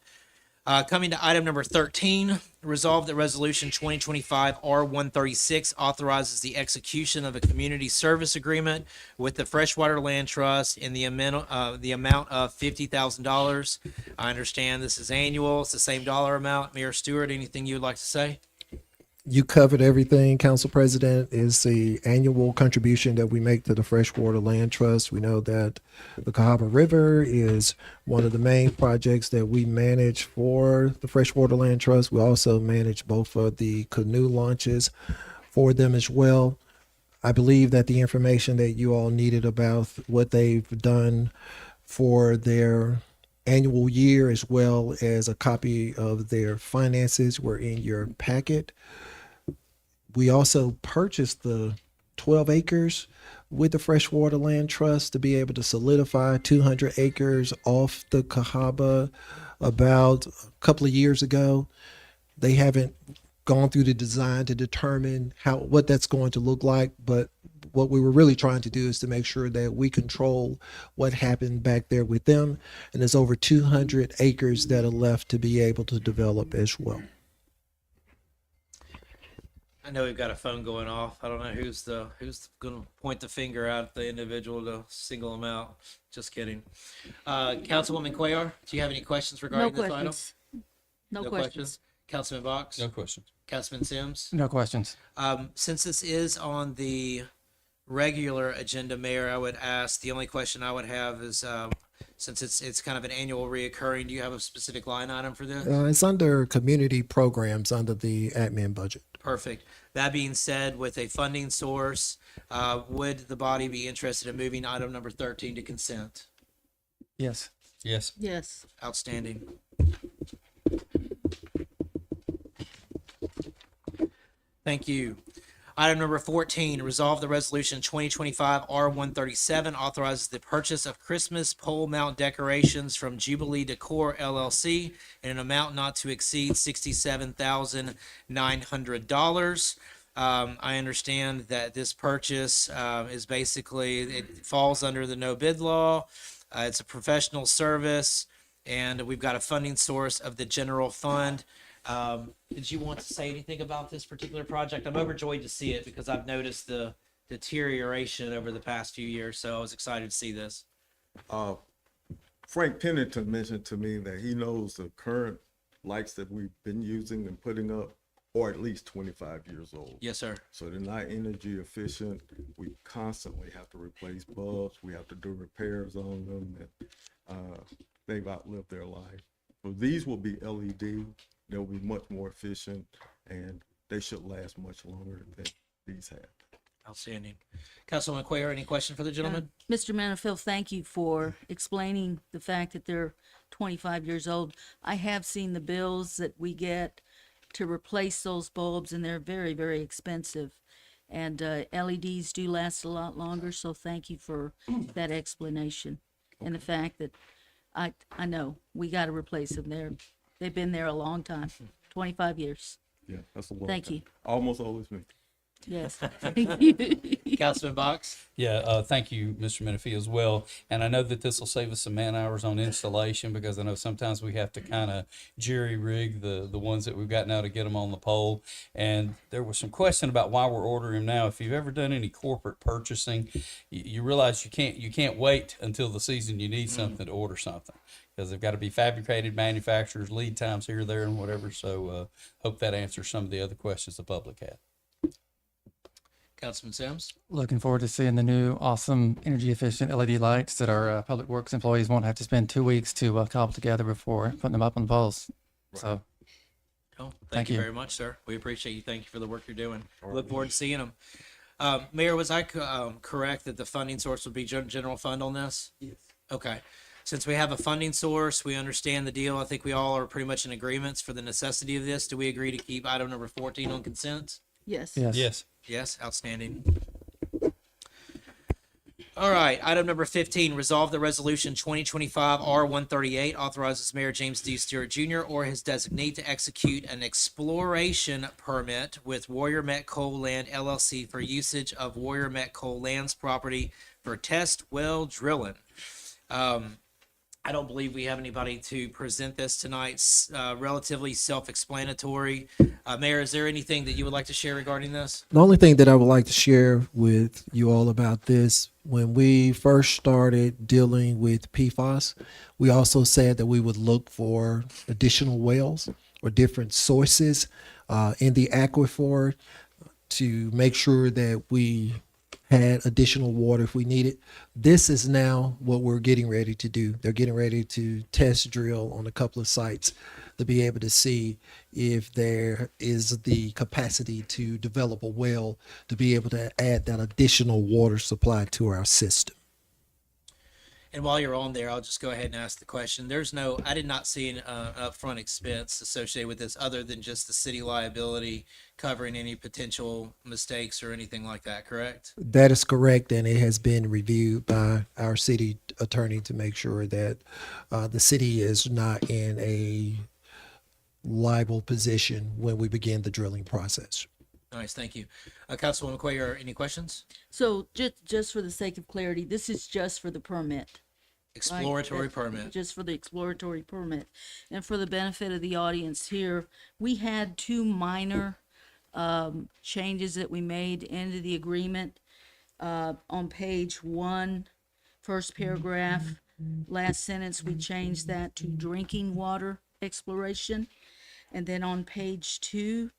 Coming to item number 13, resolve that resolution 2025 R136 authorizes the execution of a community service agreement with the Freshwater Land Trust in the amount of $50,000. I understand this is annual. It's the same dollar amount. Mayor Stewart, anything you would like to say? You covered everything, Council President. Is the annual contribution that we make to the Freshwater Land Trust. We know that the Cahaba River is one of the main projects that we manage for the Freshwater Land Trust. We also manage both of the canoe launches for them as well. I believe that the information that you all needed about what they've done for their annual year, as well as a copy of their finances, were in your packet. We also purchased the 12 acres with the Freshwater Land Trust to be able to solidify 200 acres off the Cahaba about a couple of years ago. They haven't gone through the design to determine what that's going to look like, but what we were really trying to do is to make sure that we control what happened back there with them. And there's over 200 acres that are left to be able to develop as well. I know we've got a phone going off. I don't know who's going to point the finger out at the individual to single them out. Just kidding. Councilwoman Cuellar, do you have any questions regarding No this item? questions. No questions. Councilman Box? No questions. Councilman Sims? No questions. Since this is on the regular agenda, Mayor, I would ask, the only question I would have is, since it's kind of an annual reoccurring, do you have a specific line item for this? It's under community programs under the admin budget. Perfect. That being said, with a funding source, would the body be interested in moving item number 13 to consent? Yes. Yes. Yes. Outstanding. Thank you. Item number 14, resolve the resolution 2025 R137 authorizes the purchase of Christmas pole mount decorations from Jubilee Decor LLC in an amount not to exceed $67,900. I understand that this purchase is basically, it falls under the no bid law. It's a professional service, and we've got a funding source of the general fund. Did you want to say anything about this particular project? I'm overjoyed to see it because I've noticed the deterioration over the past few years, so I was excited to see this. Frank Pennington mentioned to me that he knows the current lights that we've been using and putting up are at least 25 years old. Yes, sir. So they're not energy efficient. We constantly have to replace bulbs. We have to do repairs on them, and they've outlived their life. So these will be LED. They'll be much more efficient, and they should last much longer than these have. Outstanding. Councilwoman Cuellar, any question for the gentleman? Mr. Manafield, thank you for explaining the fact that they're 25 years old. I have seen the bills that we get to replace those bulbs, and they're very, very expensive. And LEDs do last a lot longer, so thank you for that explanation. And the fact that I know we got to replace them. They've been there a long time, 25 years. Yeah, that's a long Thank time. you. Almost always me. Yes. Thank you. Councilman Box? Yeah, thank you, Mr. Menifee, as well. And I know that this will save us some man hours on installation, because I know sometimes we have to kind of jerry rig the ones that we've got now to get them on the pole. And there was some question about why we're ordering them now. If you've ever done any corporate purchasing, you realize you can't wait until the season you need something to order something, because they've got to be fabricated manufacturers, lead times here, there, and whatever. So hope that answers some of the other questions the public had. Councilman Sims? Looking forward to seeing the new awesome energy efficient LED lights that our public works employees won't have to spend 2 weeks to cobble together before putting them up on the poles. Right. So Cool. Thank Thank you you. very much, sir. We appreciate you. Thank you for the work you're doing. Look forward to seeing them. Mayor, was I correct that the funding source would be general fund on this? Yes. Okay. Since we have a funding source, we understand the deal. I think we all are pretty much in agreements for the necessity of this. Do we agree to keep item number 14 on consent? Yes. Yes. Yes, outstanding. All right, item number 15, resolve the resolution 2025 R138 authorizes Mayor James D. Stewart Jr. or his designee to execute an exploration permit with Warrior Met Coal Land LLC for usage of Warrior Met Coal Land's property for test well drilling. I don't believe we have anybody to present this tonight. Relatively self-explanatory. Mayor, is there anything that you would like to share regarding this? The only thing that I would like to share with you all about this, when we first started dealing with PFAS, we also said that we would look for additional wells or different sources in the aquifer to make sure that we had additional water if we needed. This is now what we're getting ready to do. They're getting ready to test drill on a couple of sites to be able to see if there is the capacity to develop a well to be able to add that additional water supply to our system. And while you're on there, I'll just go ahead and ask the question. I did not see an upfront expense associated with this other than just the city liability covering any potential mistakes or anything like that, correct? That is correct, and it has been reviewed by our city attorney to make sure that the city is not in a liable position when we begin the drilling process. Nice, thank you. Councilwoman Cuellar, any questions? So just for the sake of clarity, this is just for the permit. Exploratory Right? permit. Just for the exploratory permit. And for the benefit of the audience here, we had two minor changes that we made into the agreement. On page 1, first paragraph, last sentence, we changed that to drinking water exploration. And then on page 2,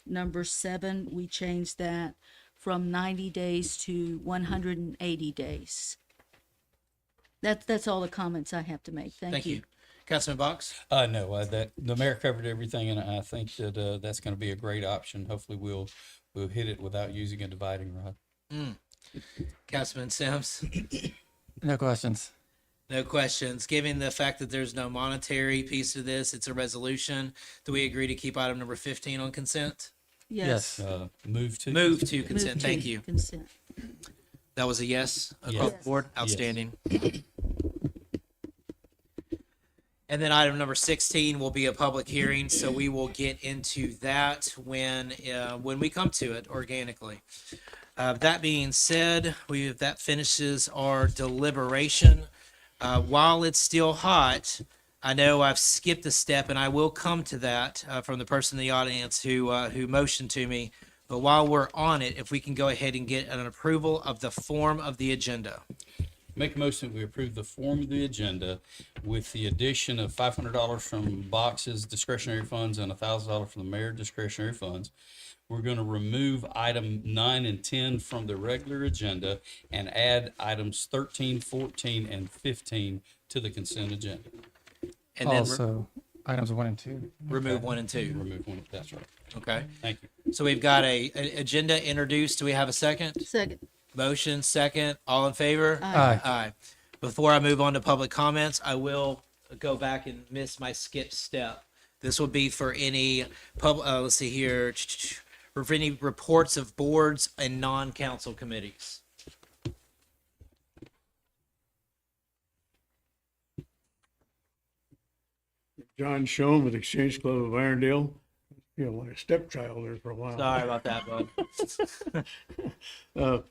number 7, we changed that from 90 days to 180 days. That's all the comments I have to make. Thank you. Councilman Box? No, that the mayor covered everything, and I think that that's going to be a great option. Hopefully, we'll hit it without using a dividing rod. Councilman Sims? No questions. No questions. Given the fact that there's no monetary piece to this, it's a resolution. Do we agree to keep item number 15 on consent? Yes. Move to Consent. Move Thank to you. Consent. That was a yes across Yes. the board. Outstanding. And then item number 16 will be a public hearing, so we will get into that when we come to it organically. That being said, that finishes our deliberation. While it's still hot, I know I've skipped a step, and I will come to that from the person in the audience who motioned to me. But while we're on it, if we can go ahead and get an approval of the form of the agenda. Make a motion, we approve the form of the agenda with the addition of $500 from Box's discretionary funds and $1,000 from the mayor discretionary funds. We're going to remove item 9 and 10 from the regular agenda and add items 13, 14, and 15 to the consent agenda. And then Also, items 1 and 2. remove 1 and 2. Remove one, that's right. Okay. Thank you. So we've got an agenda introduced. Do we have a second? Second. Motion, second. All in favor? Aye. Aye. Before I move on to public comments, I will go back and miss my skip step. This will be for any let's see here, for any reports of boards and non-council committees. John Schoen with Exchange Club of Irondale. Feel like a stepchild there for a while. Sorry about that, bud.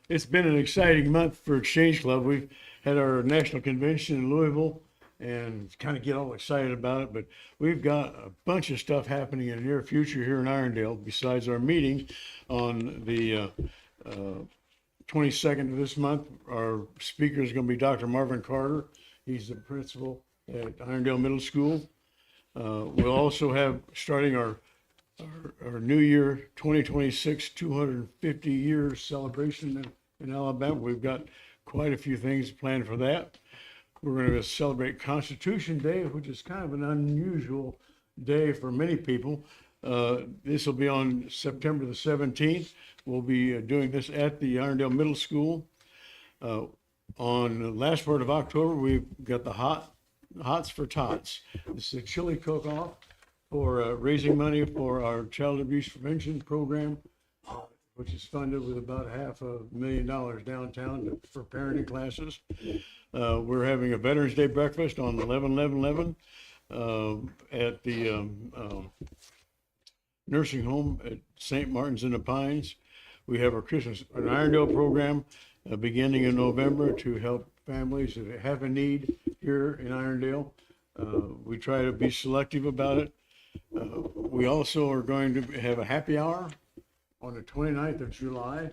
It's been an exciting month for Exchange Club. We've had our national convention in Louisville and kind of get all excited about it, but we've got a bunch of stuff happening in the near future here in Irondale besides our meeting on the 22nd of this month. Our speaker is going to be Dr. Marvin Carter. He's the principal at Irondale Middle School. We'll also have, starting our New Year 2026 250 years celebration in Alabama. We've got quite a few things planned for that. We're going to celebrate Constitution Day, which is kind of an unusual day for many people. This will be on September the 17th. We'll be doing this at the Irondale Middle School. On the last part of October, we've got the Hots for tots. This is a chili cook-off for raising money for our child abuse prevention program, which is funded with about $500,000 downtown for parenting classes. We're having a Veterans Day breakfast on 11/11/11 at the nursing home at St. Martin's in the Pines. We have our an Irondale program beginning in November to help families that have a need here in Irondale. We try to be selective about it. We also are going to have a happy hour on the 29th of July.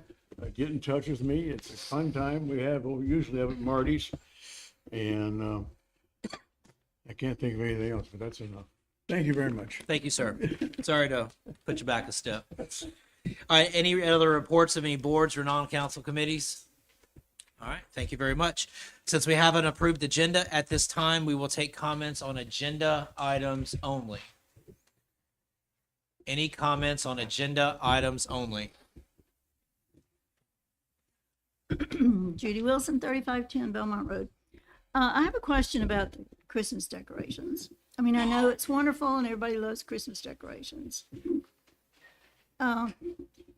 Get in touch with me. It's a fun time. We usually have at Marty's. And I can't think of anything else, but that's enough. Thank you very much. Thank you, sir. Sorry to put you back a step. All right, any other reports of any boards or non-council committees? All right, thank you very much. Since we have an approved agenda at this time, we will take comments on agenda items only. Any comments on agenda items only? Judy Wilson, 3510 Belmont Road. I have a question about the Christmas decorations. I mean, I know it's wonderful and everybody loves Christmas decorations.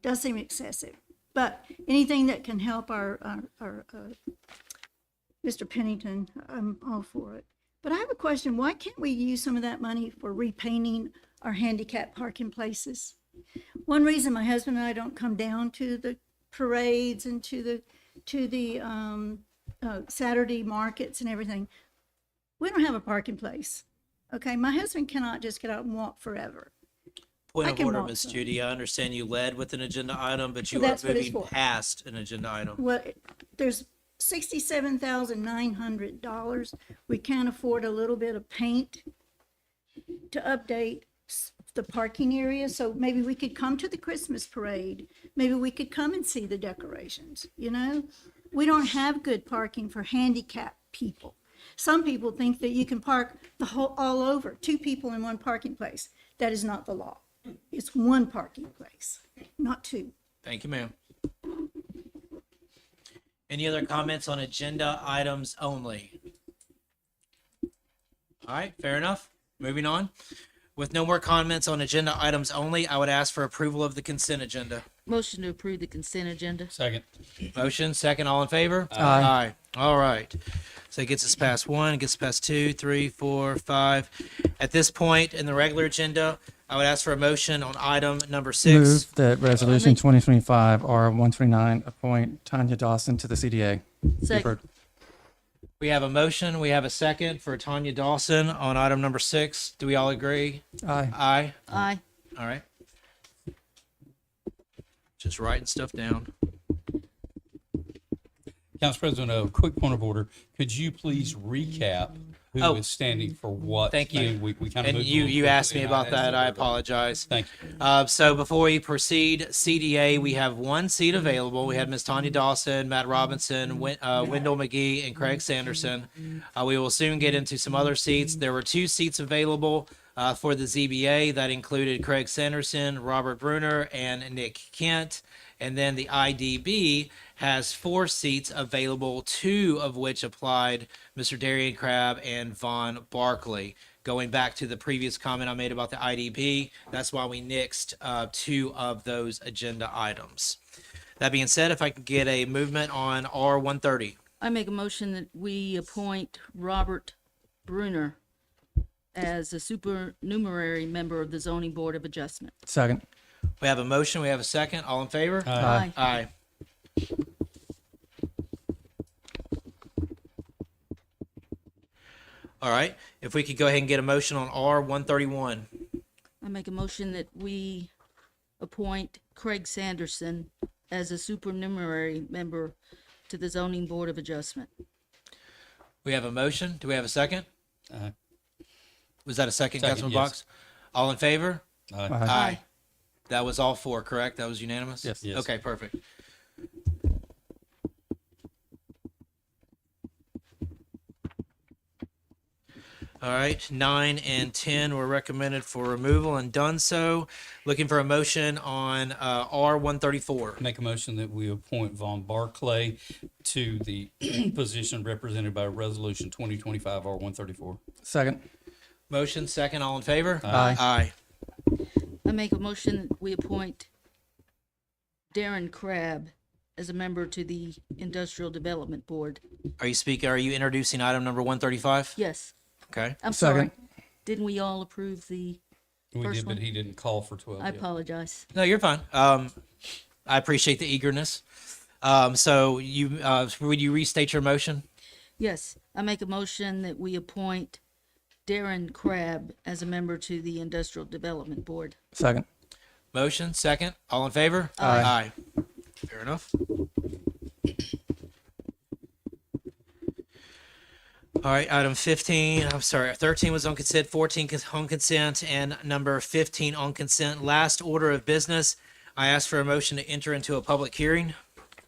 Does seem excessive, but anything that can help our Mr. Pennington, I'm all for it. But I have a question. Why can't we use some of that money for repainting our handicap parking places? One reason my husband and I don't come down to the parades and to the Saturday markets and everything, we don't have a parking place. Okay, my husband cannot just get out and walk forever. Point I of can order, walk Ms. some. Judy. I understand you led with an agenda item, but you Well, are that's what it's moving for. past an agenda item. Well, there's $67,900. We can't afford a little bit of paint to update the parking area. So maybe we could come to the Christmas parade. Maybe we could come and see the decorations, you know? We don't have good parking for handicapped people. Some people think that you can park all over, 2 people in one parking place. That is not the law. It's 1 parking place, not 2. Thank you, ma'am. Any other comments on agenda items only? All right, fair enough. Moving on. With no more comments on agenda items only, I would ask for approval of the consent agenda. Motion to approve the consent agenda. Second. Motion, second, all in favor? Aye. All right. So it gets us past 1, gets us past 2, 3, 4, 5. At this point in the regular agenda, I would ask for a motion on item number 6. Move that resolution 2025 R129 appoint Tanya Dawson to the CDA. Second. We have a motion. We have a second for Tanya Dawson on item number 6. Do we all agree? Aye. Aye. Aye. All right. Just writing stuff down. Council President, a quick point of order. Could you please recap who is standing for what? Thank you. thing? We kind of And moved a you little asked quickly, me and about asked that. I everybody. apologize. Thank you. So before we proceed, CDA, we have 1 seat available. We have Ms. Tanya Dawson, Matt Robinson, Wendell McGee, and Craig Sanderson. We will soon get into some other seats. There were 2 seats available for the ZBA. That included Craig Sanderson, Robert Bruner, and Nick Kent. And then the IDB has 4 seats available, 2 of which applied Mr. Darian Crabb and Vaughn Barkley. Going back to the previous comment I made about the IDB, that's why we nixed 2 of those agenda items. That being said, if I could get a movement on R130. I make a motion that we appoint Robert Bruner as a supernumerary member of the Zoning Board of Adjustment. Second. We have a motion. We have a second. All in favor? Aye. Aye. All right. If we could go ahead and get a motion on R131. I make a motion that we appoint Craig Sanderson as a supernumerary member to the Zoning Board of Adjustment. We have a motion. Do we have a second? Was that a second, Second, Councilman yes. Box? All in favor? Aye. Aye. That was all 4, correct? That was unanimous? Yes. Yes. Okay, perfect. All right, 9 and 10 were recommended for removal and done so. Looking for a motion on R134. Make a motion that we appoint Vaughn Barclay to the position represented by Resolution 2025 R134. Second. Motion, second, all in favor? Aye. Aye. I make a motion that we appoint Darren Crabb as a member to the Industrial Development Board. Are you introducing item number 135? Yes. Okay. I'm Second. sorry. Didn't we all approve the We first did, one? but he didn't call for 12 I yet. apologize. No, you're fine. I appreciate the eagerness. So would you restate your motion? Yes, I make a motion that we appoint Darren Crabb as a member to the Industrial Development Board. Second. Motion, second. All in favor? Aye. Aye. Fair enough. All right, item 15, I'm sorry, 13 was on consent, 14 on consent, and number 15 on consent. Last order of business, I ask for a motion to enter into a public hearing.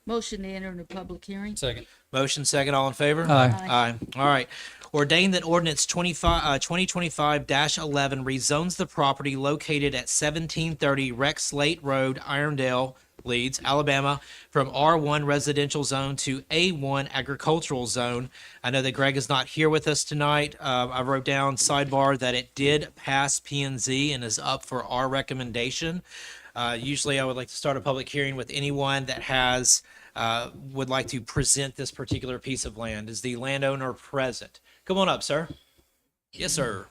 Motion to enter into public hearing. Second. Motion, second, all in favor? Aye. Aye. All right. Ordain that ordinance 2025-11 rezones the property located at 1730 Rex Lake Road, Irondale, Leeds, Alabama, from R1 residential zone to A1 agricultural zone. I know that Greg is not here with us tonight. I wrote down sidebar that it did pass P&Z and is up for our recommendation. Usually I would like to start a public hearing with anyone that has would like to present this particular piece of land. Is the landowner present? Come on up, sir. Yes, sir.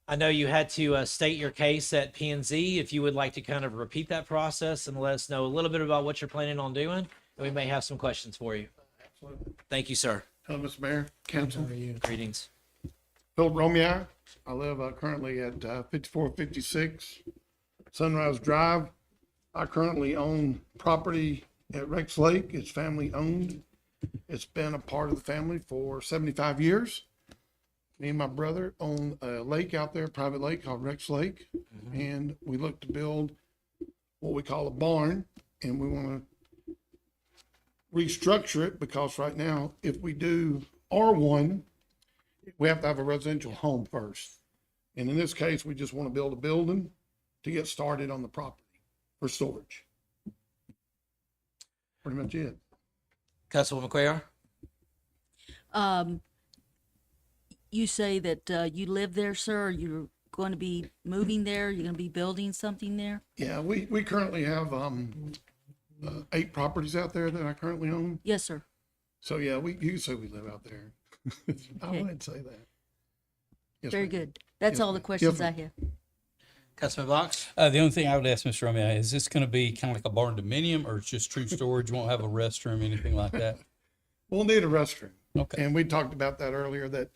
I know you had to state your case at P&Z. If you would like to kind of repeat that process and let us know a little bit about what you're planning on doing, and we may have some questions for you. Absolutely. Thank you, sir. Hello, Mr. Mayor, Council. Greetings. Philip Romeo. I live currently at 5456 Sunrise Drive. I currently own property at Rex Lake. It's family owned. It's been a part of the family for 75 years. Me and my brother own a lake out there, a private lake called Rex Lake. And we look to build what we call a barn, and we want to restructure it because right now, if we do R1, we have to have a residential home first. And in this case, we just want to build a building to get started on the property for storage. Pretty much it. Councilwoman Cuellar? You say that you live there, sir. You're going to be moving there. You're going to be building something there. Yeah, we currently have 8 properties out there that I currently own. Yes, sir. So yeah, you can say we live out there. I Okay. wouldn't say that. Yes, Very ma'am. good. That's Yes, all the ma'am. questions Yes, I ma'am. have. Councilman Box? The only thing I would ask Mr. Romeo, is this going to be kind of like a barn dominium or it's just true storage? You won't have a restroom, anything like that? We'll need a restroom. Okay. And we talked about that earlier, that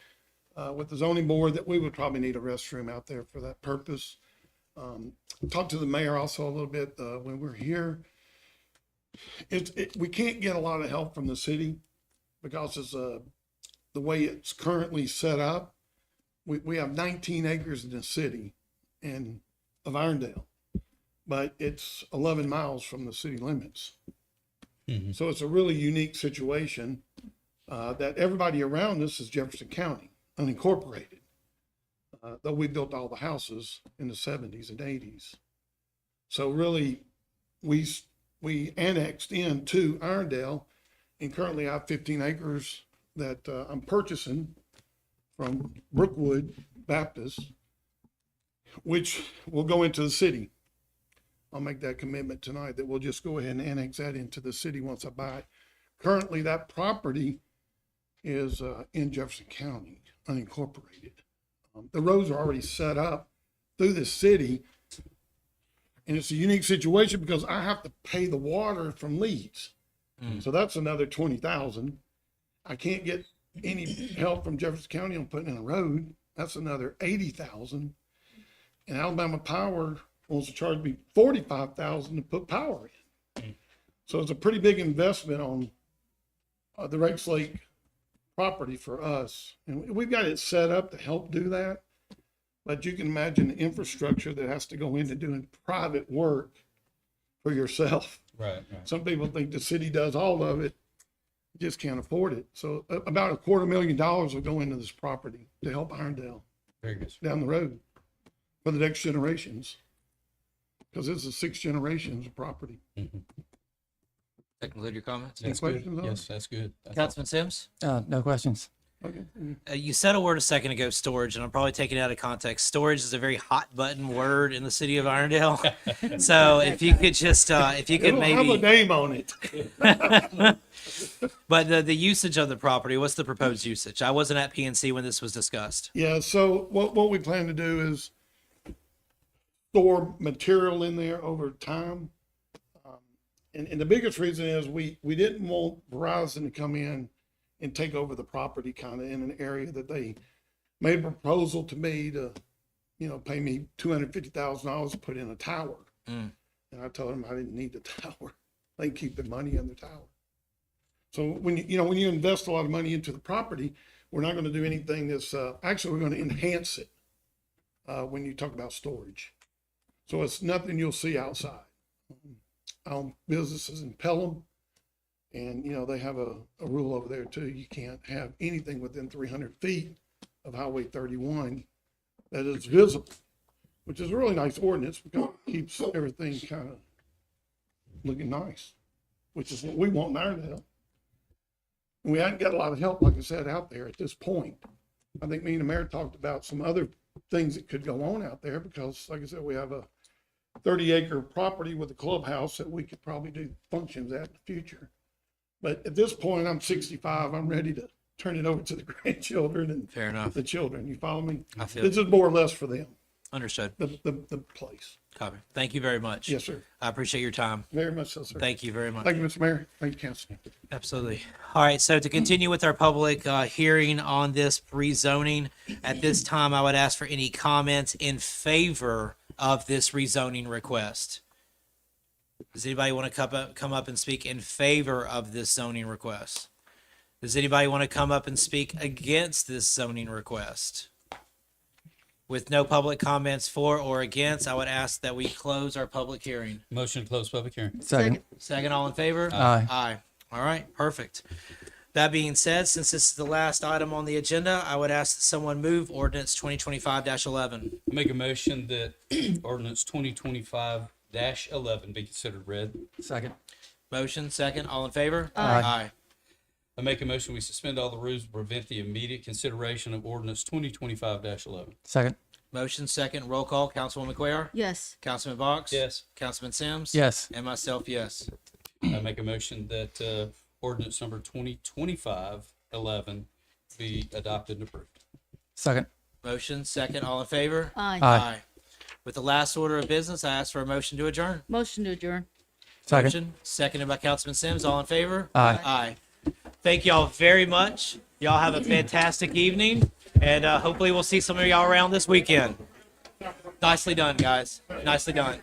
with the zoning board, that we would probably need a restroom out there for that purpose. Talked to the mayor also a little bit when we're here. We can't get a lot of help from the city because it's the way it's currently set up. We have 19 acres in the city and of Irondale, but it's 11 miles from the city limits. Mhm. So it's a really unique situation that everybody around us is Jefferson County, unincorporated. Though we built all the houses in the 70s and 80s. So really, we annexed into Irondale, and currently I have 15 acres that I'm purchasing from Brookwood Baptist, which will go into the city. I'll make that commitment tonight that we'll just go ahead and annex that into the city once I buy it. Currently, that property is in Jefferson County, unincorporated. The roads are already set up through the city, and it's a unique situation because I have to pay the water from Leeds. So that's another 20,000. I can't get any help from Jefferson County on putting in a road. That's another 80,000. And Alabama Power wants to charge me 45,000 to put power in. So it's a pretty big investment on the Rex Lake property for us. And we've got it set up to help do that. But you can imagine the infrastructure that has to go into doing private work for yourself. Right. Some people think the city does all of it, just can't afford it. So about $250,000 will go into this property to help Irondale Very good. down the road for the next generations. Because this is 6 generations of property. That conclude your comments? Any That's good. questions on it? Yes, that's good. That's all. Councilman Sims? No questions. Okay. You said a word a second ago, storage, and I'm probably taking it out of context. Storage is a very hot button word in the city of Irondale. So if you could just, if you could It'll have a maybe, name on it. but the usage of the property, what's the proposed usage? I wasn't at PNC when this was discussed. Yeah, so what we plan to do is store material in there over time. And the biggest reason is we didn't want Verizon to come in and take over the property kind of in an area that they made a proposal to me to, pay me $250,000 to put in a tower. Mm. And I told them I didn't need the tower. They can keep the money in the tower. So when you invest a lot of money into the property, we're not going to do anything that's, actually, we're going to enhance it when you talk about storage. So it's nothing you'll see outside. I own businesses in Pelham, and, they have a rule over there too. You can't have anything within 300 feet of Highway 31 that is visible, which is a really nice ordinance because it keeps everything kind of looking nice, which is what we want in Iredell. And we haven't got a lot of help, like I said, out there at this point. I think me and the mayor talked about some other things that could go on out there because, like I said, we have a 30-acre property with a clubhouse that we could probably do functions at in the future. But at this point, I'm 65. I'm ready to turn it over to the grandchildren and Fair enough. the children. You follow me? I feel This is more or less for them, understood. the place. Copy. Thank you very much. Yes, sir. I appreciate your time. Very much so, sir. Thank you very much. Thank you, Mr. Mayor. Thank you, Council. Absolutely. All right. So to continue with our public hearing on this rezoning, at this time, I would ask for any comments in favor of this rezoning request. Does anybody want to come up and speak in favor of this zoning request? Does anybody want to come up and speak against this zoning request? With no public comments for or against, I would ask that we close our public hearing. Motion to close public hearing. Second. Second, all in favor? Aye. Aye. All right, perfect. That being said, since this is the last item on the agenda, I would ask that someone move ordinance 2025-11. Make a motion that ordinance 2025-11 be considered read. Second. Motion, second, all in favor? Aye. Aye. I make a motion we suspend all the rules to prevent the immediate consideration of ordinance 2025-11. Second. Motion, second, roll call. Councilwoman McQuarrie? Yes. Councilman Box? Yes. Councilman Sims? Yes. And myself, yes. I make a motion that ordinance number 2025-11 be adopted and approved. Second. Motion, second, all in favor? Aye. Aye. With the last order of business, I ask for a motion to adjourn. Motion to adjourn. Second. Motion, seconded by Councilman Sims. All in favor? Aye. Aye. Thank y'all very much. Y'all have a fantastic evening, and hopefully we'll see some of y'all around this weekend. Nicely done, guys. Nicely done.